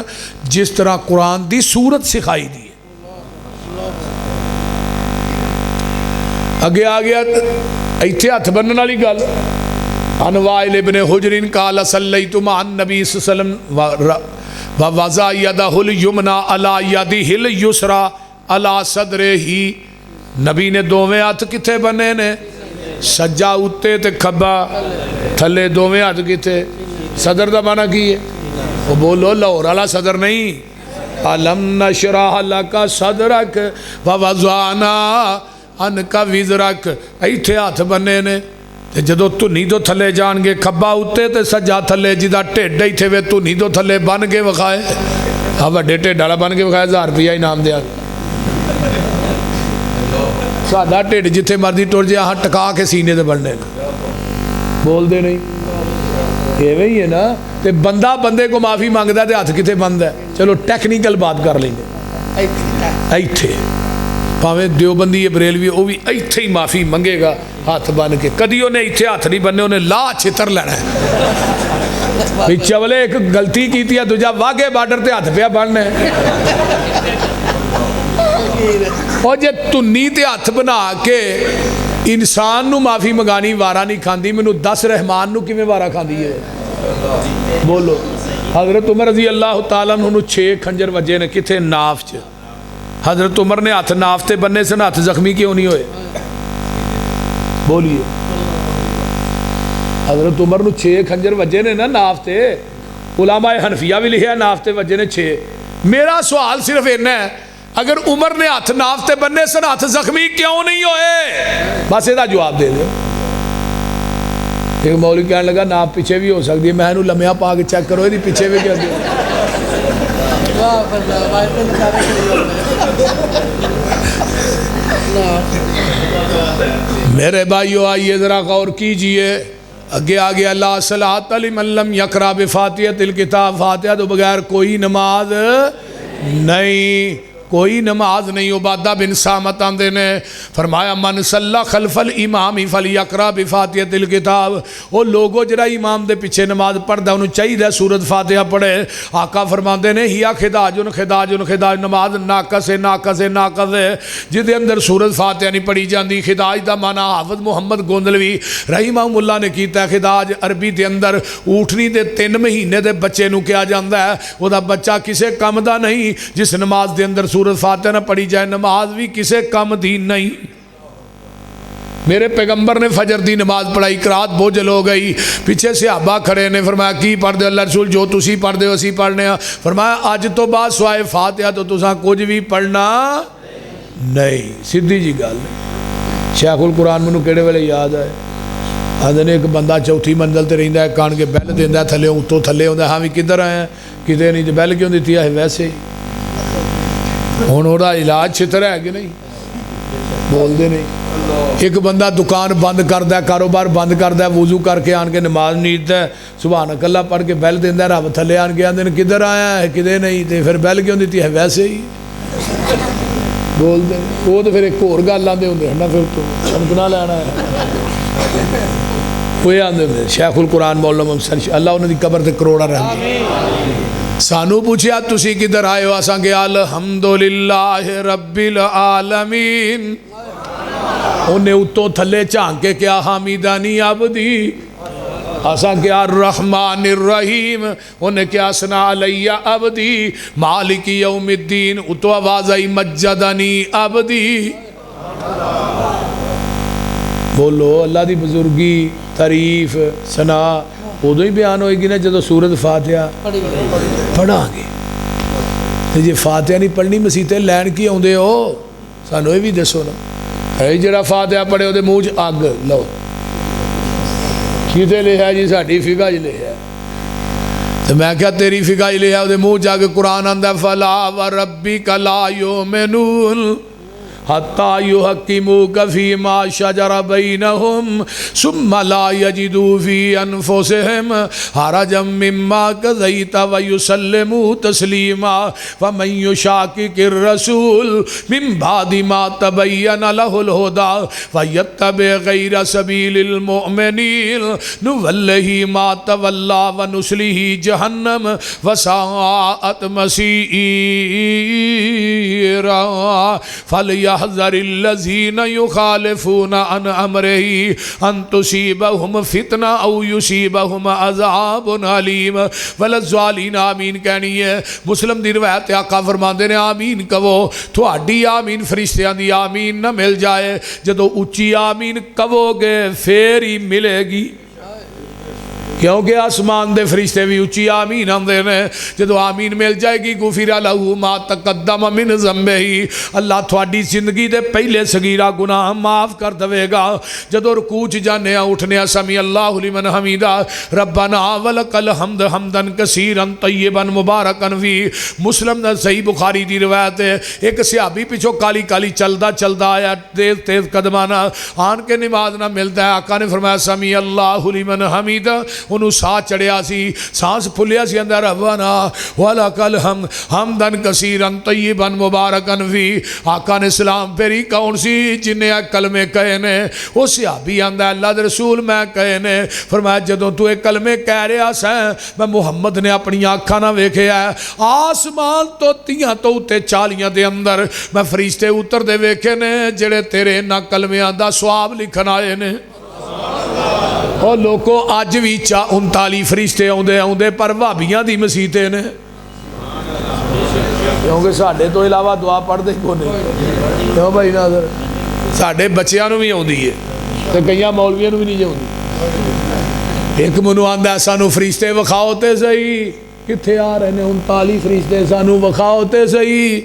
[SPEAKER 1] جس طرح قرآن دی سورت سکھائی دی۔ اگے آ گیا ایتھے ہاتھ بننے والی گل۔ عن وائل ابن حجر قال صلیت مع النبی صلی اللہ علیہ وسلم ووضع یدہ الیمنی علی یدہ الیسری علی صدرہ، نبی نے دوویں ہاتھ کتھے بنے نے؟ سجا اتے تے کھبا تھلے، دوویں ہاتھ کتھے؟ صدر دا معنی کی ہے؟ وہ بولو لاہور والا صدر نہیں۔ الم نشرح لک صدرک ووضعنا عنک وزرک، ایتھے ہاتھ بنے نے۔ جدو تنی تو تھلے جان گے کھبا اتے تے سجا تھلے، جدا ٹھڈ ایتھے وے تنی تو تھلے بن کے وکھائے، ہاں وڈے ٹھڈ والا بن کے وکھائے 1000 روپیہ انعام دیا۔ سادہ ٹھڈ جتھے مرضی ٹر جائے ہاں ٹکا کے سینے تے بننے، بول دے نہیں، ایویں ہی ہے نا۔ تے بندہ بندے کو معافی مانگدا تے ہاتھ کتے بند ہے؟ چلو ٹیکنیکل بات کر لیں گے، ایتھے پاویں دیوبندی بریلوی وہ بھی ایتھے ہی معافی منگے گا ہاتھ بن کے، کدی انہیں ایتھے ہاتھ نہیں بننے، انہیں لا چھتر لینا ہے۔ چولے ایک غلطی کیتی ہے دوجا واگے بارڈر تے ہاتھ پیا بننا ہے۔ اور جے تنی تے ہاتھ بنا کے انسان نو معافی منگانی وارا نہیں کھاندی، مینوں 10 رحمان نو کیویں وارا کھاندی ہے؟ بولو۔ حضرت عمر رضی اللہ تعالیٰ عنہ 6 کھنجر وجے نے کتھے؟ ناف چ۔ حضرت عمر نے ہاتھ ناف تے بننے سے ہاتھ زخمی کیوں نہیں ہوئے؟ بولیے۔ حضرت عمر نو 6 کھنجر وجے نے نا ناف تے، علماء حنفیہ بھی لکھیا ناف تے وجے نے 6۔ میرا سوال صرف اتنا ہے، اگر عمر نے ہاتھ ناف تے بننے سے ہاتھ زخمی کیوں نہیں ہوئے؟ بس یہ جواب دے دے۔ ایک مولوی کہنے لگا ناف پیچھے بھی ہو سکتی ہے، میں انہوں لمحہ پا کے چیک کرو یہ پیچھے بھی کیا دیا۔ میرے بھائیو آئیے ذرا غور کیجئے، اگے آگے اللہ صلاۃ لمن لم یقرأ بفاتحۃ الکتاب، فاتحہ تو بغیر کوئی نماز نہیں، کوئی نماز نہیں۔ عبادہ بن صامت آندے نے فرمایا من صلی خلف الامام فلیقرأ بفاتحۃ الکتاب، وہ لوگوں جڑا امام دے پیچھے نماز پڑھدا انہوں چاہیے سورت فاتحہ پڑھے۔ آقا فرماندے نے ہیا خداجن خداجن خداج، نماز ناقص ہے ناقص ہے ناقص ہے جدے اندر سورت فاتحہ نہیں پڑھی جاندی۔ خداج دا معنی حافظ محمد گوندلوی رحمہ اللہ نے کیتا ہے، خداج عربی دے اندر اونٹنی دے 3 مہینے دے بچے نو کیا جاندا ہے، وہ دا بچہ کسے کم دا نہیں۔ جس نماز دے اندر سورت فاتحہ نہ پڑھی جائے نماز بھی کسے کم دی نہیں۔ میرے پیغمبر نے فجر دی نماز پڑھائی، قرات بوجھل ہو گئی، پیچھے صحابہ کھڑے نے، فرمایا کی پڑھ دے اللہ رسول؟ جو تسی پڑھ دے اسی پڑھنے ہاں۔ فرمایا اج تو بعد سوائے فاتحہ تو تساں کچھ بھی پڑھنا نہیں۔ سیدھی جی گل ہے۔ شیخ القرآن مینوں کہڑے ویلے یاد آئے، آدھے نے ایک بندہ چوتھی منزل تے رہندا ہے، کان کے بیل دیندا ہے، تھلے اتوں تھلے ہوندا، ہاں بھی کدھر آئے ہیں؟ کدے نہیں، تو بیل کیوں دیتی ہے؟ ویسے ہی ہن وہ علاج چھتر ہے کہ نہیں؟ بولتے نہیں۔ ایک بندہ دکان بند کرتا ہے، کاروبار بند کرتا ہے، وضو کر کے آن کے نماز نیچتا ہے، سبحانک اللہ پڑھ کے بیل دینا ہے، رب تھلے آن کے آدھے کدھر آیا ہے؟ کدے نہیں، تو پھر بیل کیوں دیتی ہے؟ ویسے ہی بولتے ہیں۔ وہ تو پھر ایک اور گل آدھے ہوتے ہیں نا، پھر تو چمکنا لینا ہے۔ وہ آدھے ہوتے شیخ القرآن مولانا محمد اللہ انہوں نے قبر تے کروڑا رحمت۔ سانو پوچھیا تسی کدھر آئے ہو؟ اساں کہ الحمدللہ رب العالمین۔ انہیں اتوں تھلے جھانک کے کیا حمیدانی عبدی، اساں کیا الرحمن الرحیم، انہیں کیا ثنا علی عبدی، مالک یوم الدین، اتو آواز آئی مجدنی عبدی۔ بولو اللہ دی بزرگی، تعریف، ثنا ادو ہی بیان ہوئے گی نا جدو سورۃ فاتحہ پڑھا گے۔ تو جی فاتحہ نہیں پڑھنی مسیطے لین کی آدھے ہو؟ سانو یہ بھی دسو نا، ہے جڑا فاتحہ پڑھے وہ منہ چ اگ لو، کتے لکھا جی ساڈی فقہ چ لکھا، تو میں کیا تیری فقہ چ لکھا وہ منہ چ اگ؟ قرآن آندا فلا وربک لا یؤمنون حتی یحکموک فیما شجر بینہم ثم لا یجدوا فی انفسہم حرجا مما قضیت ویسلموا تسلیما ومن یشاقق الرسول من بعد ما تبین لہ الہدی ویتبع غیر سبیل المؤمنین نولہ ما تولی ونصلہ جہنم وساءت مصیرا فلیحذر الذین یخالفون عن امرہ ان تصیبہم فتنہ او یصیبہم عذاب علیم وللظالمین۔ آمین کہنی ہے۔ مسلم دی روایت آقا فرماندے نے آمین کہو، تھوڑی آمین فرشتیاں دی آمین نہ مل جائے، جدو اچھی آمین کہو گے پھر ہی ملے گی، کیونکہ آسمان دے فرشتے بھی اچھی آمین آندے نے۔ جدو آمین مل جائے گی غفر لہ ما تقدم من ذنبہ، اللہ تھوڑی زندگی دے پہلے صغیرہ گناہ معاف کر دوے گا۔ جدو رکوع چ جانے اٹھنے سمی اللہ لمن حمیدہ ربنا ولک الحمد حمدا کثیرا طیبا مبارکا فی۔ مسلم صحیح بخاری دی روایت ہے، ایک صحابی پیچھو کالی کالی چلدا چلدا آیا، تیز تیز قدمانا، آن کے نماز نہ ملتا ہے۔ آقا نے فرمایا سمی اللہ لمن حمیدہ، انہوں سا چڑھیا سی، سانس پھلیا سی اندر، ربنا ولک الحمد حمدا کثیرا طیبا مبارکا فی۔ آقا نے سلام پھیری، کون سی جنہیں کلمے کہے نے؟ وہ صحابی آندا ہے اللہ دے رسول میں کہے نے۔ فرمایا جدوں تو ایک کلمے کہہ رہا سا میں محمد نے اپنی آنکھاں نہ ویکھیا ہے، آسمان تو تیاں تو اتے چالیاں دے اندر میں فرشتے اتر دے ویکھے نے جڑے تیرے نہ کلمیاں دا ثواب لکھن آئے نے۔ اور لوگوں آج بھی 39 فرشتے آؤندے پر وہابیاں دی مسیطے نے، کیونکہ ساڑھے تو علاوہ دعا پڑھ دے کو نہیں، کیوں بھائی ناظر؟ ساڑھے بچیاں نو بھی آؤندی ہے تو کئیاں مولویاں نو بھی نہیں آؤندی۔ ایک منو آندہ سانو فرشتے وکھاؤتے صحیح، کتھے آ رہے نے 39 فرشتے سانو وکھاؤتے صحیح۔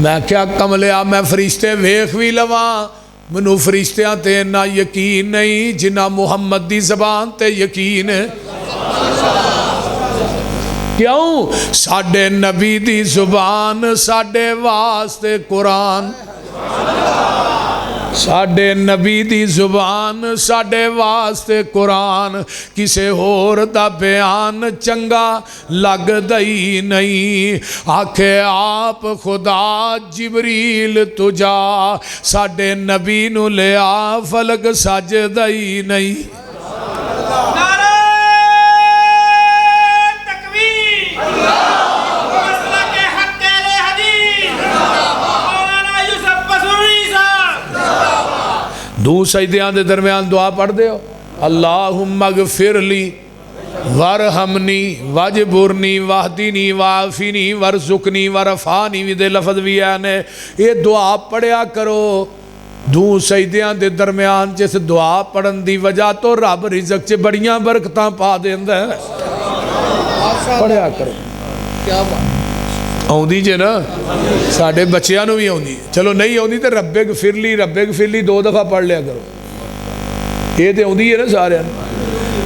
[SPEAKER 1] میں کیا کملیا، میں فرشتے ویکھ بھی لواں، منو فرشتیاں تے نہ یقین نہیں جنہ محمد دی زبان تے یقین ہے۔ کیوں؟ ساڑھے نبی دی زبان ساڑھے واسطے قرآن، ساڑھے نبی دی زبان ساڑھے واسطے قرآن، کسے ہور دا بیان چنگا لگ دئی نہیں۔ آکھے آپ خدا جبریل تجا، ساڑھے نبی نو لیا فلک سج دئی نہیں۔ دو سجدیاں دے درمیان دعا پڑھ دے ہو، اللہم اغفر لی ورحمنی وجبرنی واہدینی وعافینی ورزقنی ورفانی، دے لفظ بھی آنے، یہ دعا پڑھیا کرو دو سجدیاں دے درمیان جس دعا پڑھن دی وجہ تو رب رزق چ بڑیاں برکتاں پا دیندا ہے پڑھیا کرو
[SPEAKER 4] کیا بات
[SPEAKER 1] آؤندی جے نا ساڈے بچیاں نو بھی آؤندی چلو نہیں آؤندی تے رب اغفر لی 2 دفعہ پڑھ لیا کرو یہ تے آؤندی ہے نا سارے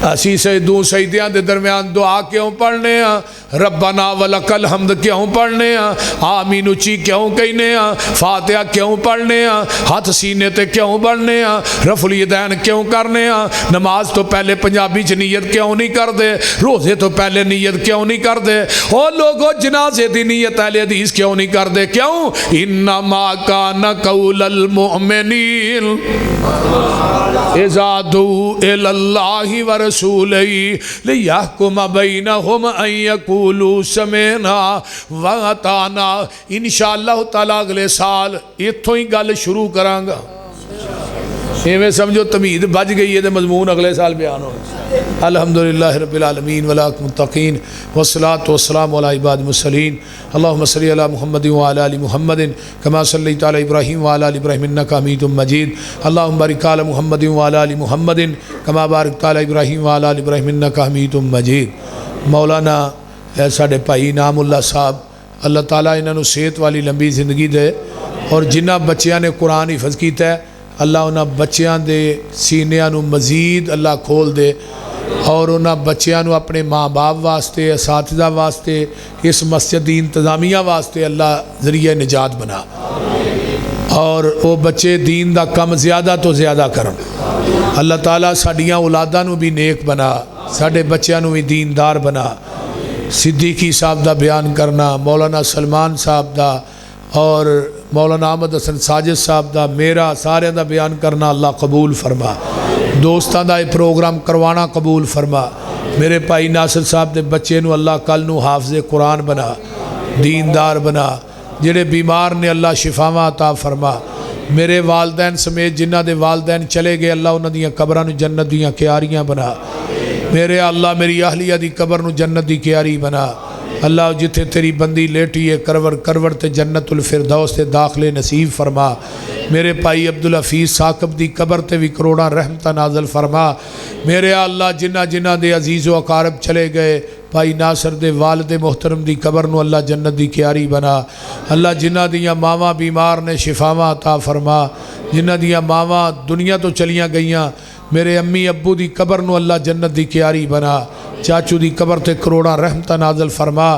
[SPEAKER 1] اسی دو سجدیاں دے درمیان دعا کیوں پڑھنے ہیں ربنا ولک الحمد کیوں پڑھنے ہیں آمین اچھی کیوں کہنے ہیں فاتحہ کیوں پڑھنے ہیں ہاتھ سینے تے کیوں بڑھنے ہیں رفع الیدین کیوں کرنے ہیں نماز تو پہلے پنجابی چ نیت کیوں نہیں کر دے روزے تو پہلے نیت کیوں نہیں کر دے اور لوگوں جنازے دی نیت اہل حدیث کیوں نہیں کر دے کیوں انما کان قول المؤمنین اذا دعوا الی اللہ ورسولہ لیحکم بینہم ان یقولوا سمعنا واطعنا انشاءاللہ تعالی اگلے سال اتھوں ہی گل شروع کرانگا ایویں سمجھو تمہید بج گئی ہے مضمون اگلے سال بیان ہو الحمدللہ رب العالمین والعاقبۃ للمتقین والصلاة والسلام علی عباد المرسلین اللہم صلی علی محمد وعلی آل محمد کما صلیت علی ابراہیم وعلی آل ابراہیم انک حمید مجید اللہم بارک علی محمد وعلی آل محمد کما بارکت علی ابراہیم وعلی آل ابراہیم انک حمید مجید مولانا ساڈے بھائی انعام اللہ صاحب اللہ تعالیٰ انہوں نے صحت والی لمبی زندگی دے اور جنہ بچیاں نے قرآن حفظ کیتا ہے اللہ انہاں بچیاں دے سینیاں نو مزید اللہ کھول دے اور انہاں بچیاں نو اپنے ماں باپ واسطے اساتذہ واسطے اس مسجد دی انتظامیہ واسطے اللہ ذریعہ نجات بنا اور وہ بچے دین دا کم زیادہ تو زیادہ کرن اللہ تعالیٰ ساڈیاں اولاداں نو بھی نیک بنا ساڈے بچیاں نو بھی دیندار بنا صدیقی صاحب دا بیان کرنا مولانا سلمان صاحب دا اور مولانا احمد حسن ساجد صاحب دا میرا سارے دا بیان کرنا اللہ قبول فرما دوستان دا یہ پروگرام کروانا قبول فرما میرے بھائی ناصر صاحب دے بچے نو اللہ کل نو حافظ قرآن بنا دیندار بنا جڑے بیمار نے اللہ شفاواں عطا فرما میرے والدین سمیت جنہ دے والدین چلے گئے اللہ انہاں دیاں قبراں نو جنت دیاں کیاریاں بنا میرے اللہ میری اہلیہ دی قبر نو جنت دی کیاری بنا اللہ جتھے تیری بندی لیٹی ہے کرور تے جنت الفردوس تے داخلے نصیب فرما میرے بھائی عبدالحفیظ ثاقب دی قبر تے بھی کروڑاں رحمتہ نازل فرما میرے اللہ جنہ جنہ دے عزیز و اقارب چلے گئے بھائی ناصر دے والد محترم دی قبر نو اللہ جنت دی کیاری بنا اللہ جنہ دیاں ماواں بیمار نے شفاواں عطا فرما جنہ دیاں ماواں دنیا تو چلیاں گئیاں میرے امی ابو دی قبر نو اللہ جنت دی کیاری بنا چاچو دی قبر تے کروڑاں رحمتہ نازل فرما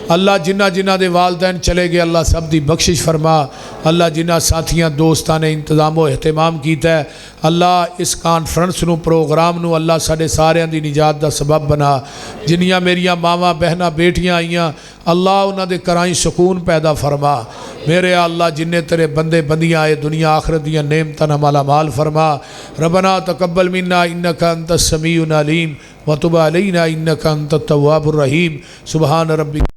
[SPEAKER 1] اللہ جنہ جنہ دے والدین چلے گئے اللہ سب دی بخشش فرما اللہ جنہ ساتھیاں دوستاں نے انتظام و اہتمام کیتا ہے اللہ اس کانفرنس نو پروگرام نو اللہ ساڈے ساریاں دی نجات دا سبب بنا جنیاں میریاں ماواں بہناں بیٹیاں آئیاں اللہ انہاں دے کرائیں سکون پیدا فرما میرے اللہ جننے تیرے بندے بندیاں آئے دنیا آخرت دیاں نعمتاں مالا مال فرما ربنا تقبل منا انک انت السمیع العلیم وتب علینا انک انت التواب الرحیم سبحان ربک